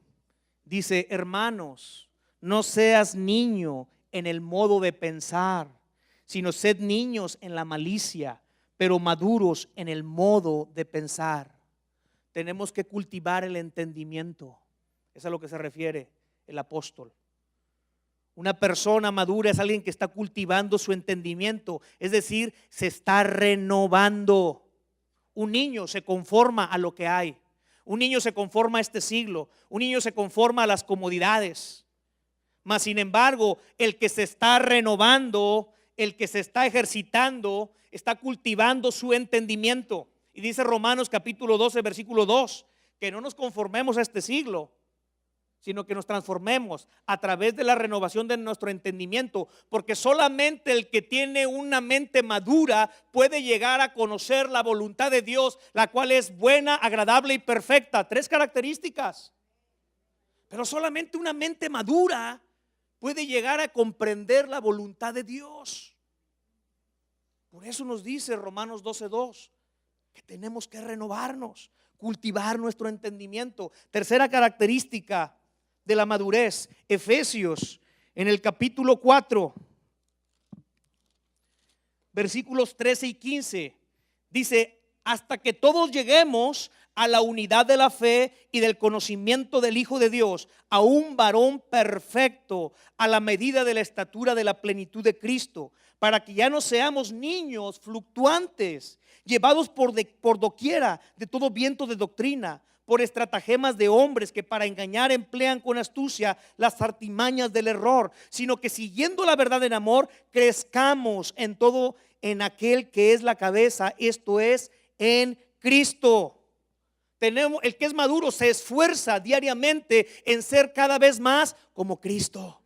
dice: hermanos, no seas niño en el modo de pensar, sino sed niños en la malicia, pero maduros en el modo de pensar. Tenemos que cultivar el entendimiento. Es a lo que se refiere el apóstol. Una persona madura es alguien que está cultivando su entendimiento, es decir, se está renovando. Un niño se conforma a lo que hay. Un niño se conforma a este siglo. Un niño se conforma a las comodidades. Mas sin embargo, el que se está renovando, el que se está ejercitando, está cultivando su entendimiento. Y dice Romanos capítulo 12, versículo 2, que no nos conformemos a este siglo, sino que nos transformemos a través de la renovación de nuestro entendimiento, porque solamente el que tiene una mente madura puede llegar a conocer la voluntad de Dios, la cual es buena, agradable y perfecta. 3 características. Pero solamente una mente madura puede llegar a comprender la voluntad de Dios. Por eso nos dice Romanos 12:2 que tenemos que renovarnos, cultivar nuestro entendimiento. Tercera característica de la madurez, Efesios en el capítulo 4, versículos 13 y 15, dice: hasta que todos lleguemos a la unidad de la fe y del conocimiento del Hijo de Dios, a un varón perfecto, a la medida de la estatura de la plenitud de Cristo, para que ya no seamos niños fluctuantes, llevados por doquiera de todo viento de doctrina, por estratagemas de hombres que para engañar emplean con astucia las artimañas del error, sino que siguiendo la verdad en amor, crezcamos en todo en aquel que es la cabeza, esto es, en Cristo. El que es maduro se esfuerza diariamente en ser cada vez más como Cristo.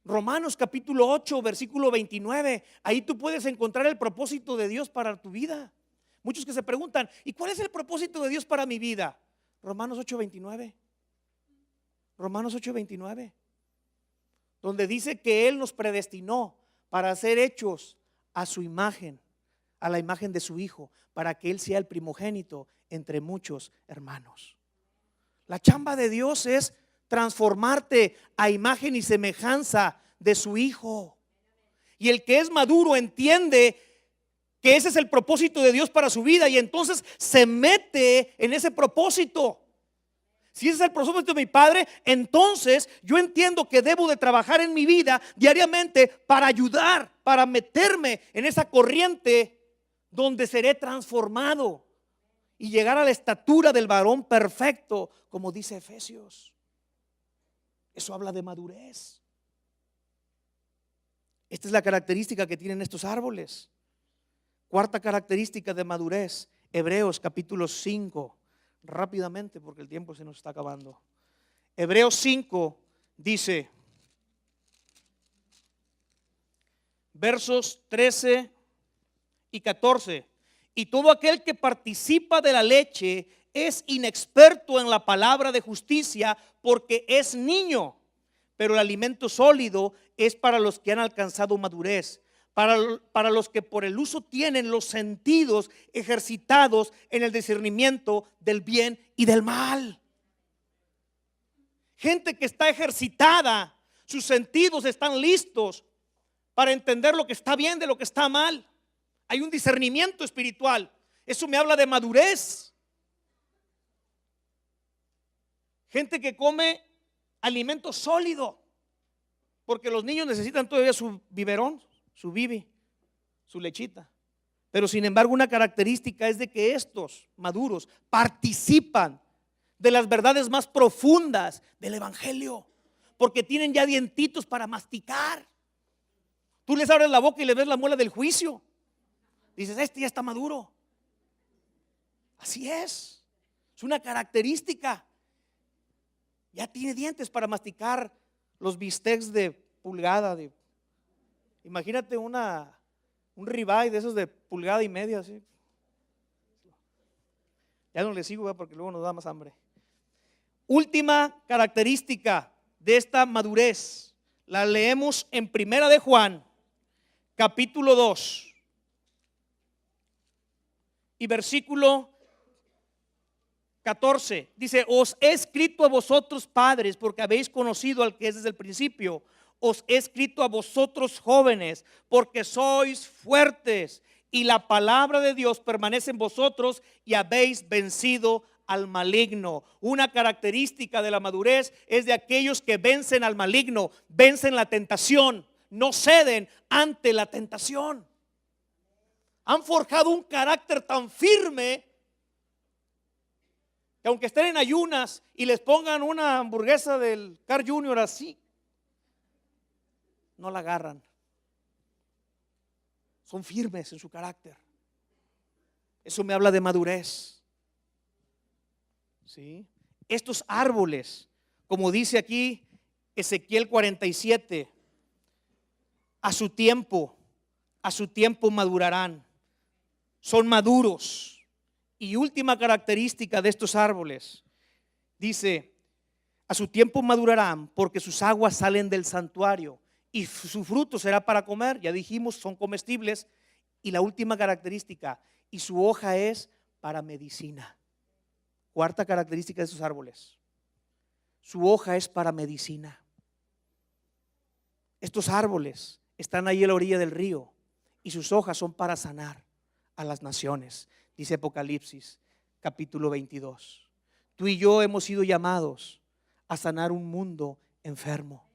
Romanos capítulo 8, versículo 29. Ahí tú puedes encontrar el propósito de Dios para tu vida. Muchos que se preguntan: ¿y cuál es el propósito de Dios para mi vida? Romanos 8, 29. Romanos 8, 29. Donde dice que Él nos predestinó para ser hechos a su imagen, a la imagen de su Hijo, para que Él sea el primogénito entre muchos hermanos. La chamba de Dios es transformarte a imagen y semejanza de su Hijo. Y el que es maduro entiende que ese es el propósito de Dios para su vida, y entonces se mete en ese propósito. Si ese es el propósito de mi Padre, entonces yo entiendo que debo de trabajar en mi vida diariamente para ayudar, para meterme en esa corriente donde seré transformado y llegar a la estatura del varón perfecto, como dice Efesios. Eso habla de madurez. Esta es la característica que tienen estos árboles. Cuarta característica de madurez Hebreos capítulo 5, rápidamente porque el tiempo se nos está acabando. Hebreos 5 dice, versos 13 y 14, y todo aquel que participa de la leche es inexperto en la palabra de justicia porque es niño, pero el alimento sólido es para los que han alcanzado madurez, para los que por el uso tienen los sentidos ejercitados en el discernimiento del bien y del mal. Gente que está ejercitada, sus sentidos están listos para entender lo que está bien de lo que está mal. Hay un discernimiento espiritual. Eso me habla de madurez. Gente que come alimento sólido, porque los niños necesitan todavía su biberón, su bibi, su lechita. Pero sin embargo, una característica es de que estos maduros participan de las verdades más profundas del evangelio, porque tienen ya dientitos para masticar. Tú les abres la boca y le ves la muela del juicio. Dices, este ya está maduro. Así es una característica. Ya tiene dientes para masticar los bistecs de pulgada. Imagínate un ribeye de esos de pulgada y media, así. Ya no le sigo, porque luego nos da más hambre. Última característica de esta madurez, la leemos en Primera de Juan, capítulo 2 y versículo 14. Dice, os he escrito a vosotros padres porque habéis conocido al que es desde el principio. Os he escrito a vosotros jóvenes porque sois fuertes y la palabra de Dios permanece en vosotros y habéis vencido al maligno. Una característica de la madurez es de aquellos que vencen al maligno, vencen la tentación, no ceden ante la tentación. Han forjado un carácter tan firme que aunque estén en ayunas y les pongan una hamburguesa del Carl Jr. así, no la agarran. Son firmes en su carácter. Eso me habla de madurez. ¿Sí? Estos árboles, como dice aquí Ezequiel 47, a su tiempo madurarán. Son maduros. Y última característica de estos árboles, dice, a su tiempo madurarán porque sus aguas salen del santuario y su fruto será para comer. Ya dijimos, son comestibles. Y la última característica, y su hoja es para medicina. Cuarta característica de estos árboles, su hoja es para medicina. Estos árboles están ahí a la orilla del río y sus hojas son para sanar a las naciones. Dice Apocalipsis capítulo 22. Tú y yo hemos sido llamados a sanar un mundo enfermo.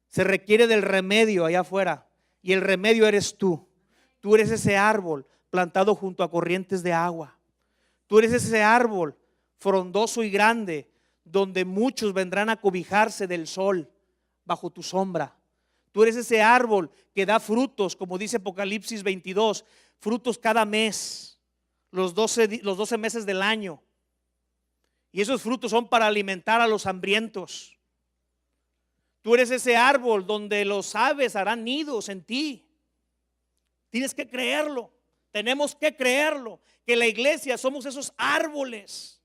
Se requiere del remedio allá afuera y el remedio eres tú. Tú eres ese árbol plantado junto a corrientes de agua. Tú eres ese árbol frondoso y grande donde muchos vendrán a cobijarse del sol bajo tu sombra. Tú eres ese árbol que da frutos, como dice Apocalipsis 22, frutos cada mes, los 12 meses del año. Y esos frutos son para alimentar a los hambrientos. Tú eres ese árbol donde los aves harán nidos en ti. Tienes que creerlo. Tenemos que creerlo, que la iglesia somos esos árboles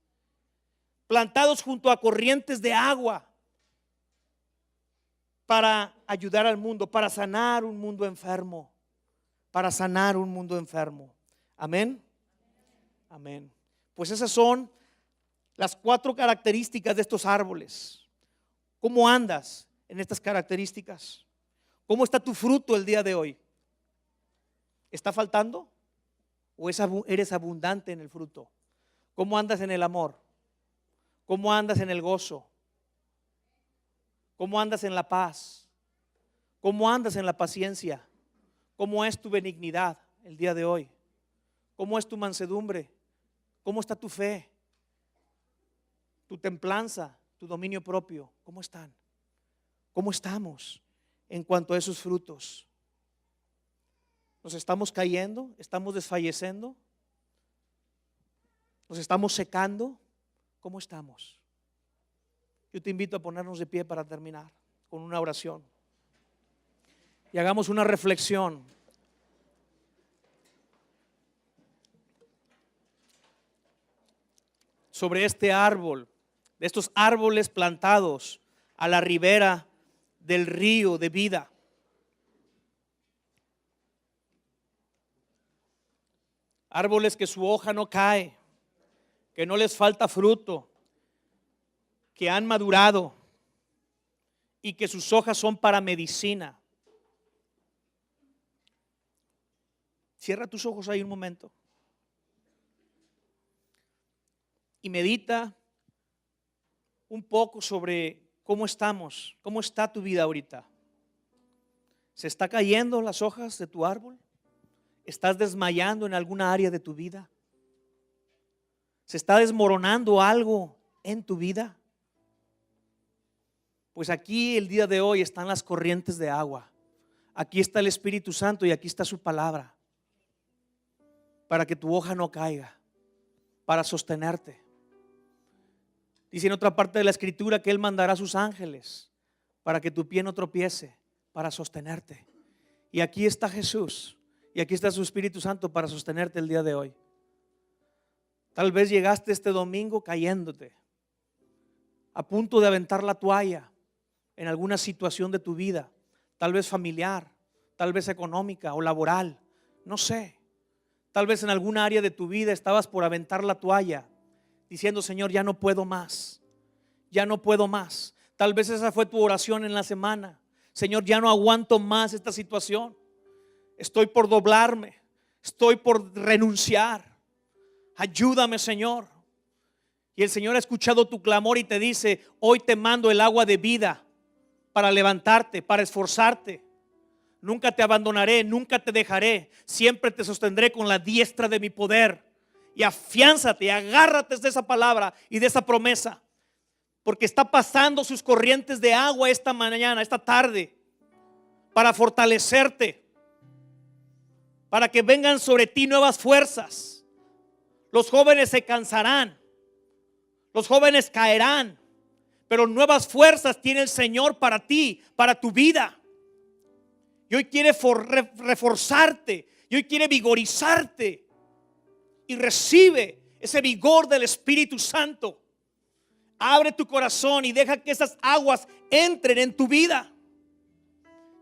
plantados junto a corrientes de agua para ayudar al mundo, para sanar un mundo enfermo, para sanar un mundo enfermo. Amén. Amén. Pues esas son las 4 características de estos árboles. ¿Cómo andas en estas características? ¿Cómo está tu fruto el día de hoy? ¿Está faltando? ¿O eres abundante en el fruto? ¿Cómo andas en el amor? ¿Cómo andas en el gozo? ¿Cómo andas en la paz? ¿Cómo andas en la paciencia? ¿Cómo es tu benignidad el día de hoy? ¿Cómo es tu mansedumbre? ¿Cómo está tu fe? ¿Tu templanza? ¿Tu dominio propio? ¿Cómo están? ¿Cómo estamos en cuanto a esos frutos? ¿Nos estamos cayendo? ¿Estamos desfalleciendo? ¿Nos estamos secando? ¿Cómo estamos? Yo te invito a ponernos de pie para terminar con una oración. Y hagamos una reflexión sobre este árbol, de estos árboles plantados a la ribera del río de vida. Árboles que su hoja no cae, que no les falta fruto, que han madurado y que sus hojas son para medicina. Cierra tus ojos ahí un momento y medita un poco sobre cómo estamos, cómo está tu vida ahorita. ¿Se está cayendo las hojas de tu árbol? ¿Estás desmayando en alguna área de tu vida? ¿Se está desmoronando algo en tu vida? Pues aquí el día de hoy están las corrientes de agua. Aquí está el Espíritu Santo y aquí está su palabra. Para que tu hoja no caiga, para sostenerte. Dice en otra parte de la Escritura que Él mandará a sus ángeles para que tu pie no tropiece, para sostenerte. Y aquí está Jesús y aquí está su Espíritu Santo para sostenerte el día de hoy. Tal vez llegaste este domingo cayéndote, a punto de aventar la toalla en alguna situación de tu vida, tal vez familiar, tal vez económica o laboral, no sé. Tal vez en alguna área de tu vida estabas por aventar la toalla, diciendo: Señor, ya no puedo más, ya no puedo más. Tal vez esa fue tu oración en la semana: Señor, ya no aguanto más esta situación, estoy por doblarme, estoy por renunciar, ayúdame, Señor. Y el Señor ha escuchado tu clamor y te dice: hoy te mando el agua de vida para levantarte, para esforzarte. Nunca te abandonaré, nunca te dejaré, siempre te sostendré con la diestra de mi poder. Y afiánzate, agárrate de esa palabra y de esa promesa, porque está pasando sus corrientes de agua esta mañana, esta tarde, para fortalecerte, para que vengan sobre ti nuevas fuerzas. Los jóvenes se cansarán, los jóvenes caerán, pero nuevas fuerzas tiene el Señor para ti, para tu vida. Y hoy quiere reforzarte, y hoy quiere vigorizarte. Y recibe ese vigor del Espíritu Santo. Abre tu corazón y deja que esas aguas entren en tu vida.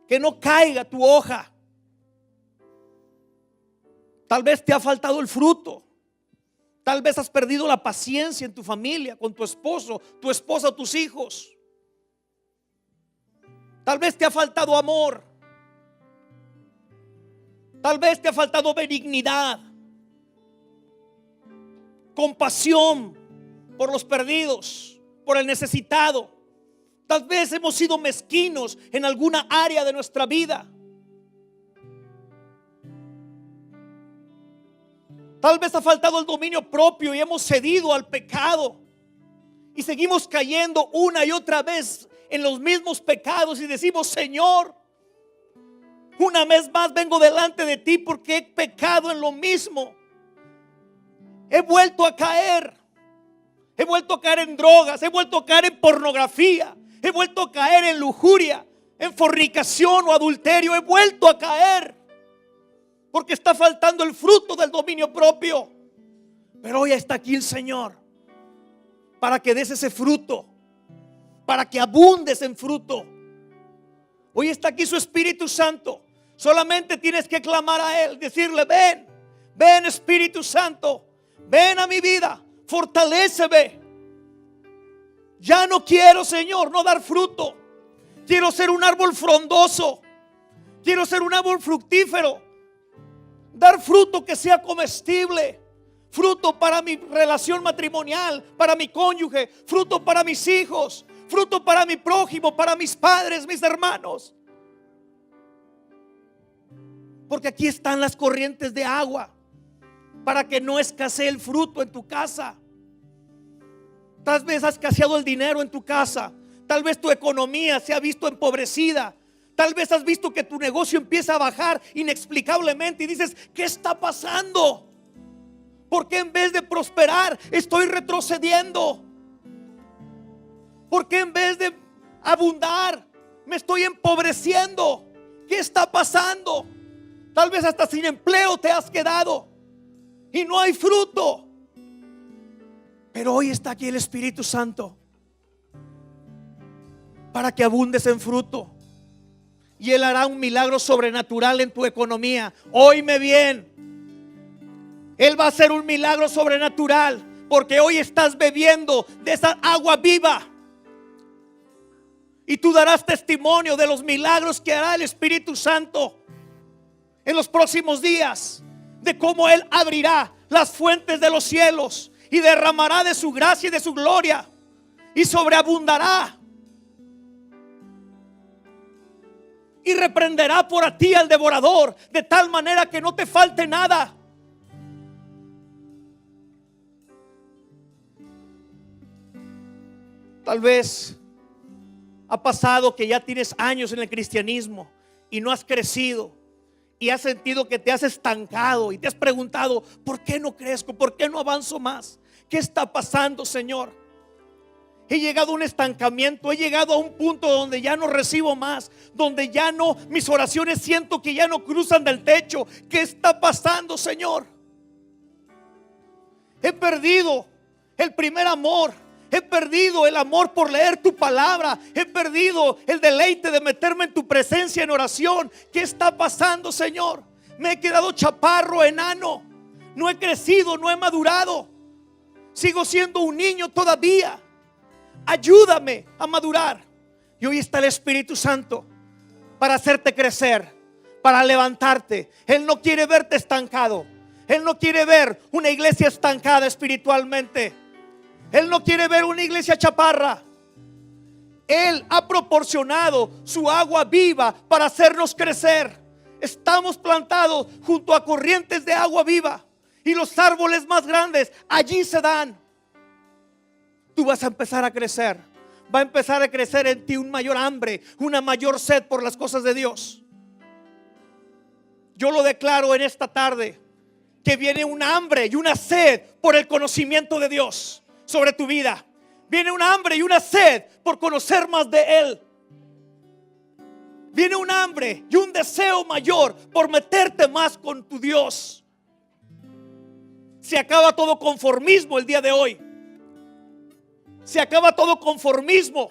Que no caiga tu hoja. Tal vez te ha faltado el fruto. Tal vez has perdido la paciencia en tu familia, con tu esposo, tu esposa o tus hijos. Tal vez te ha faltado amor. Tal vez te ha faltado benignidad, compasión por los perdidos, por el necesitado. Tal vez hemos sido mezquinos en alguna área de nuestra vida. Tal vez ha faltado el dominio propio y hemos cedido al pecado. Y seguimos cayendo una y otra vez en los mismos pecados y decimos: Señor, una vez más vengo delante de ti porque he pecado en lo mismo. He vuelto a caer. He vuelto a caer en drogas. He vuelto a caer en pornografía. He vuelto a caer en lujuria, en fornicación o adulterio. He vuelto a caer porque está faltando el fruto del dominio propio. Pero hoy está aquí el Señor para que des ese fruto, para que abundes en fruto. Hoy está aquí su Espíritu Santo. Solamente tienes que clamar a Él, decirle: ven, ven Espíritu Santo, ven a mi vida, fortaléceme. Ya no quiero, Señor, no dar fruto. Quiero ser un árbol frondoso. Quiero ser un árbol fructífero. Dar fruto que sea comestible. Fruto para mi relación matrimonial, para mi cónyuge. Fruto para mis hijos. Fruto para mi prójimo, para mis padres, mis hermanos. Porque aquí están las corrientes de agua para que no escasee el fruto en tu casa. Tal vez ha escaseado el dinero en tu casa. Tal vez tu economía se ha visto empobrecida. Tal vez has visto que tu negocio empieza a bajar inexplicablemente y dices: ¿qué está pasando? ¿Por qué en vez de prosperar estoy retrocediendo? ¿Por qué en vez de abundar me estoy empobreciendo? ¿Qué está pasando? Tal vez hasta sin empleo te has quedado y no hay fruto. Pero hoy está aquí el Espíritu Santo para que abundes en fruto. Y Él hará un milagro sobrenatural en tu economía. Óyeme bien. Él va a hacer un milagro sobrenatural porque hoy estás bebiendo de esa agua viva. Y tú darás testimonio de los milagros que hará el Espíritu Santo en los próximos días. De cómo Él abrirá las fuentes de los cielos y derramará de su gracia y de su gloria y sobreabundará. Y reprenderá por a ti al devorador, de tal manera que no te falte nada. Tal vez ha pasado que ya tienes años en el cristianismo y no has crecido y has sentido que te has estancado y te has preguntado: ¿por qué no crezco? ¿Por qué no avanzo más? ¿Qué está pasando, Señor? He llegado a un estancamiento, he llegado a un punto donde ya no recibo más, donde ya no, mis oraciones siento que ya no cruzan del techo. ¿Qué está pasando, Señor? He perdido el primer amor. He perdido el amor por leer tu palabra. He perdido el deleite de meterme en tu presencia en oración. ¿Qué está pasando, Señor? Me he quedado chaparro, enano. No he crecido, no he madurado. Sigo siendo un niño todavía. Ayúdame a madurar. Y hoy está el Espíritu Santo para hacerte crecer, para levantarte. Él no quiere verte estancado. Él no quiere ver una iglesia estancada espiritualmente. Él no quiere ver una iglesia chaparra. Él ha proporcionado su agua viva para hacernos crecer. Estamos plantados junto a corrientes de agua viva y los árboles más grandes allí se dan. Tú vas a empezar a crecer. Va a empezar a crecer en ti un mayor hambre, una mayor sed por las cosas de Dios. Yo lo declaro en esta tarde, que viene un hambre y una sed por el conocimiento de Dios sobre tu vida. Viene un hambre y una sed por conocer más de Él. Viene un hambre y un deseo mayor por meterte más con tu Dios. Se acaba todo conformismo el día de hoy. Se acaba todo conformismo.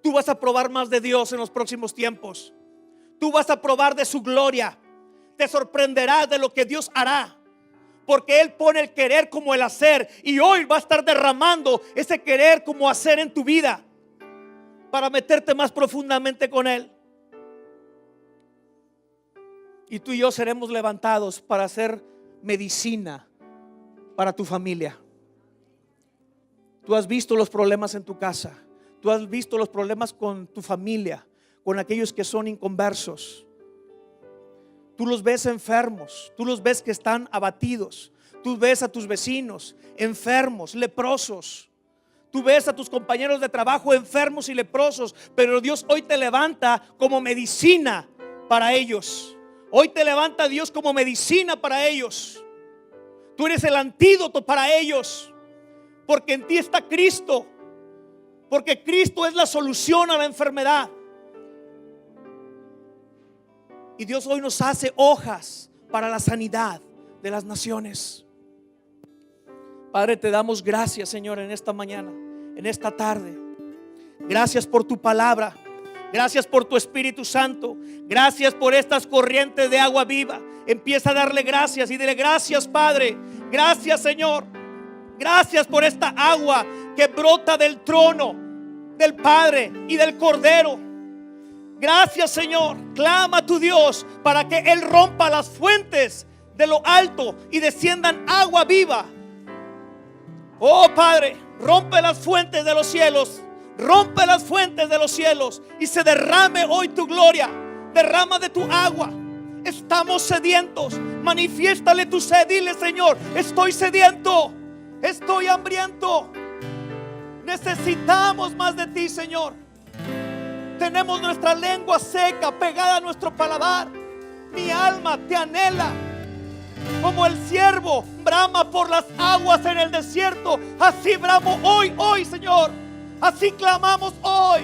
Tú vas a probar más de Dios en los próximos tiempos. Tú vas a probar de su gloria. Te sorprenderás de lo que Dios hará, porque Él pone el querer como el hacer. Y hoy va a estar derramando ese querer como hacer en tu vida para meterte más profundamente con Él. Y tú y yo seremos levantados para hacer medicina para tu familia. Tú has visto los problemas en tu casa. Tú has visto los problemas con tu familia, con aquellos que son inconversos. Tú los ves enfermos. Tú los ves que están abatidos. Tú ves a tus vecinos enfermos, leprosos. Tú ves a tus compañeros de trabajo enfermos y leprosos. Pero Dios hoy te levanta como medicina para ellos. Hoy te levanta Dios como medicina para ellos. Tú eres el antídoto para ellos. Porque en ti está Cristo. Porque Cristo es la solución a la enfermedad. Y Dios hoy nos hace hojas para la sanidad de las naciones. Padre, te damos gracias, Señor, en esta mañana, en esta tarde. Gracias por tu palabra. Gracias por tu Espíritu Santo. Gracias por estas corrientes de agua viva. Empieza a darle gracias y dile: gracias, Padre. Gracias, Señor. Gracias por esta agua que brota del trono del Padre y del Cordero. Gracias, Señor. Clama a tu Dios para que Él rompa las fuentes de lo alto y desciendan agua viva. Oh Padre, rompe las fuentes de los cielos. Rompe las fuentes de los cielos y se derrame hoy tu gloria. Derrama de tu agua. Estamos sedientos. Manifiéstale tu sed. Dile: Señor, estoy sediento. Estoy hambriento. Necesitamos más de ti, Señor. Tenemos nuestra lengua seca, pegada a nuestro paladar. Mi alma te anhela. Como el siervo brama por las aguas en el desierto, así bramo hoy, Señor. Así clamamos hoy,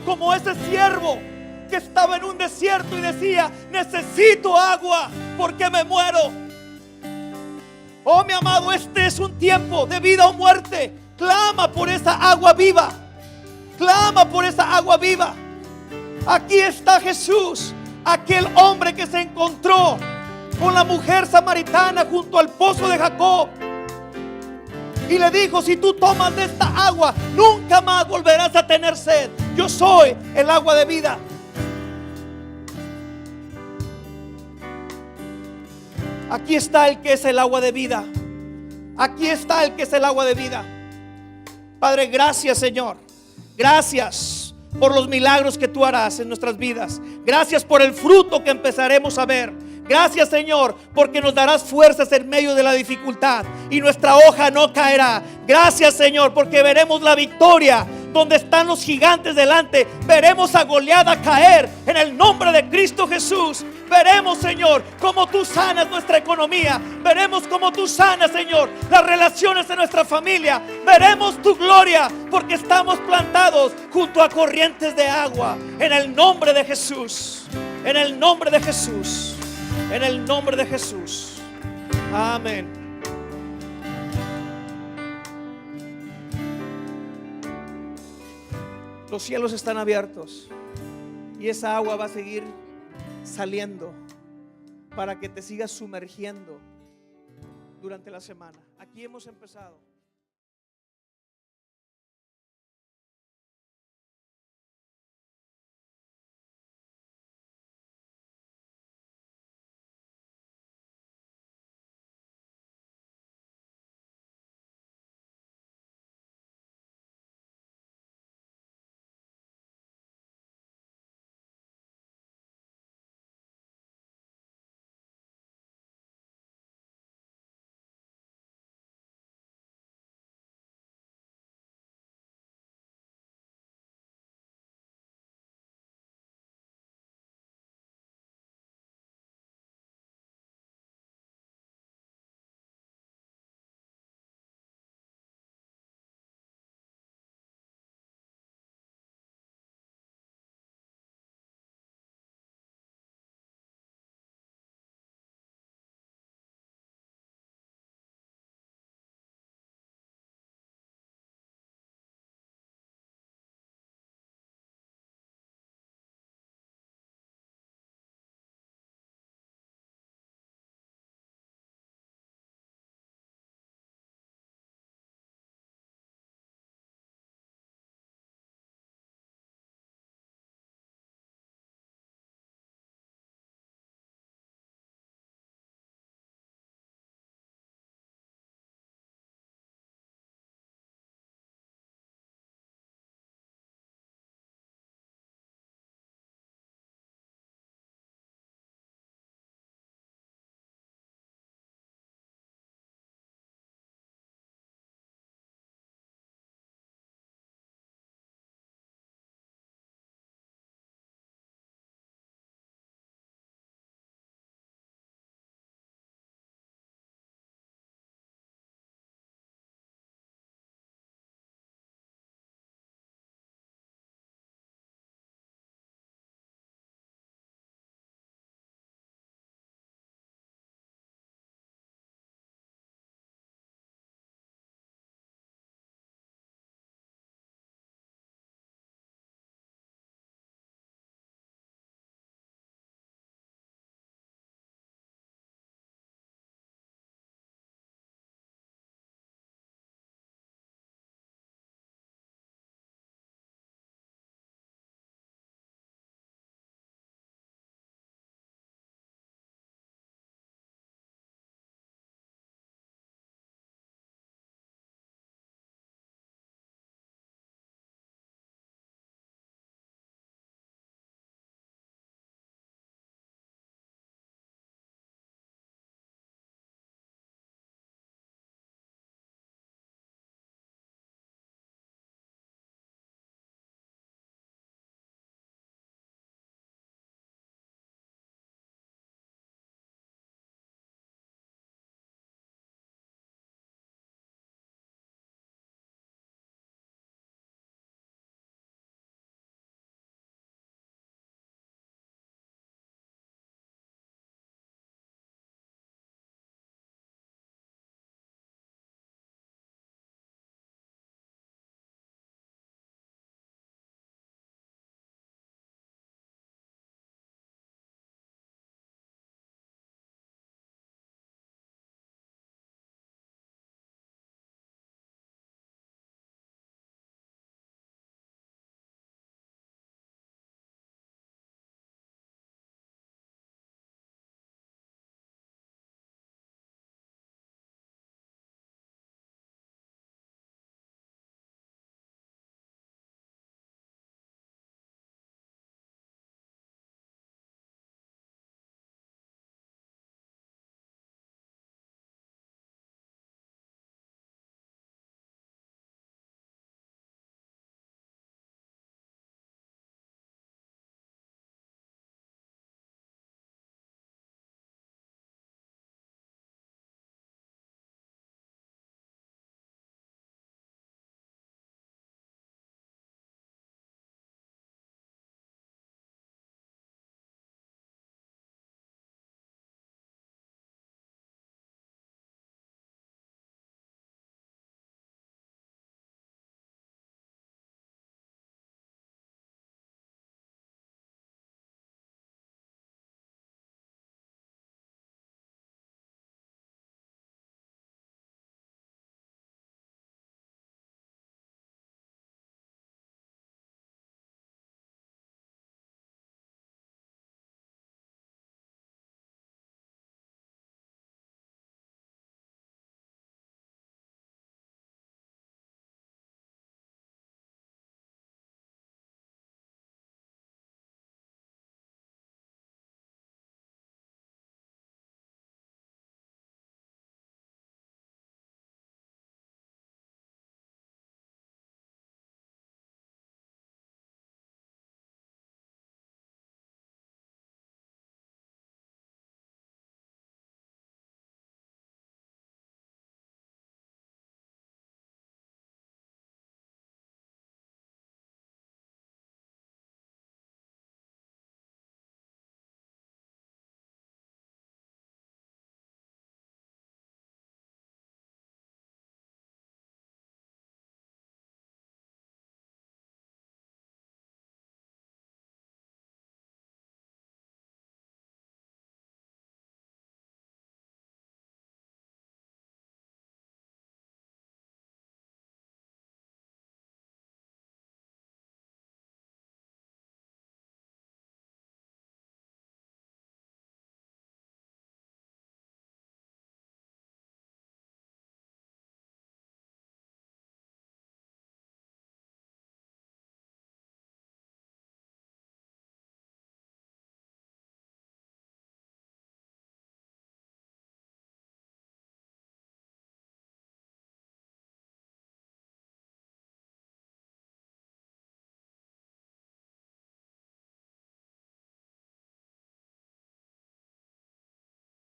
como ese siervo que estaba en un desierto y decía: necesito agua porque me muero. Oh, mi amado, este es un tiempo de vida o muerte. Clama por esa agua viva. Clama por esa agua viva. Aquí está Jesús, aquel hombre que se encontró con la mujer samaritana junto al pozo de Jacob, y le dijo: si tú tomas de esta agua, nunca más volverás a tener sed. Yo soy el agua de vida. Aquí está el que es el agua de vida. Aquí está el que es el agua de vida. Padre, gracias, Señor. Gracias por los milagros que tú harás en nuestras vidas. Gracias por el fruto que empezaremos a ver. Gracias, Señor, porque nos darás fuerzas en medio de la dificultad y nuestra hoja no caerá. Gracias, Señor, porque veremos la victoria donde están los gigantes delante. Veremos a Goliat a caer en el nombre de Cristo Jesús. Veremos, Señor, cómo tú sanas nuestra economía. Veremos cómo tú sanas, Señor, las relaciones de nuestra familia. Veremos tu gloria porque estamos plantados junto a corrientes de agua. En el nombre de Jesús. En el nombre de Jesús. En el nombre de Jesús. Amén. Los cielos están abiertos y esa agua va a seguir saliendo para que te sigas sumergiendo durante la semana. Aquí hemos empezado.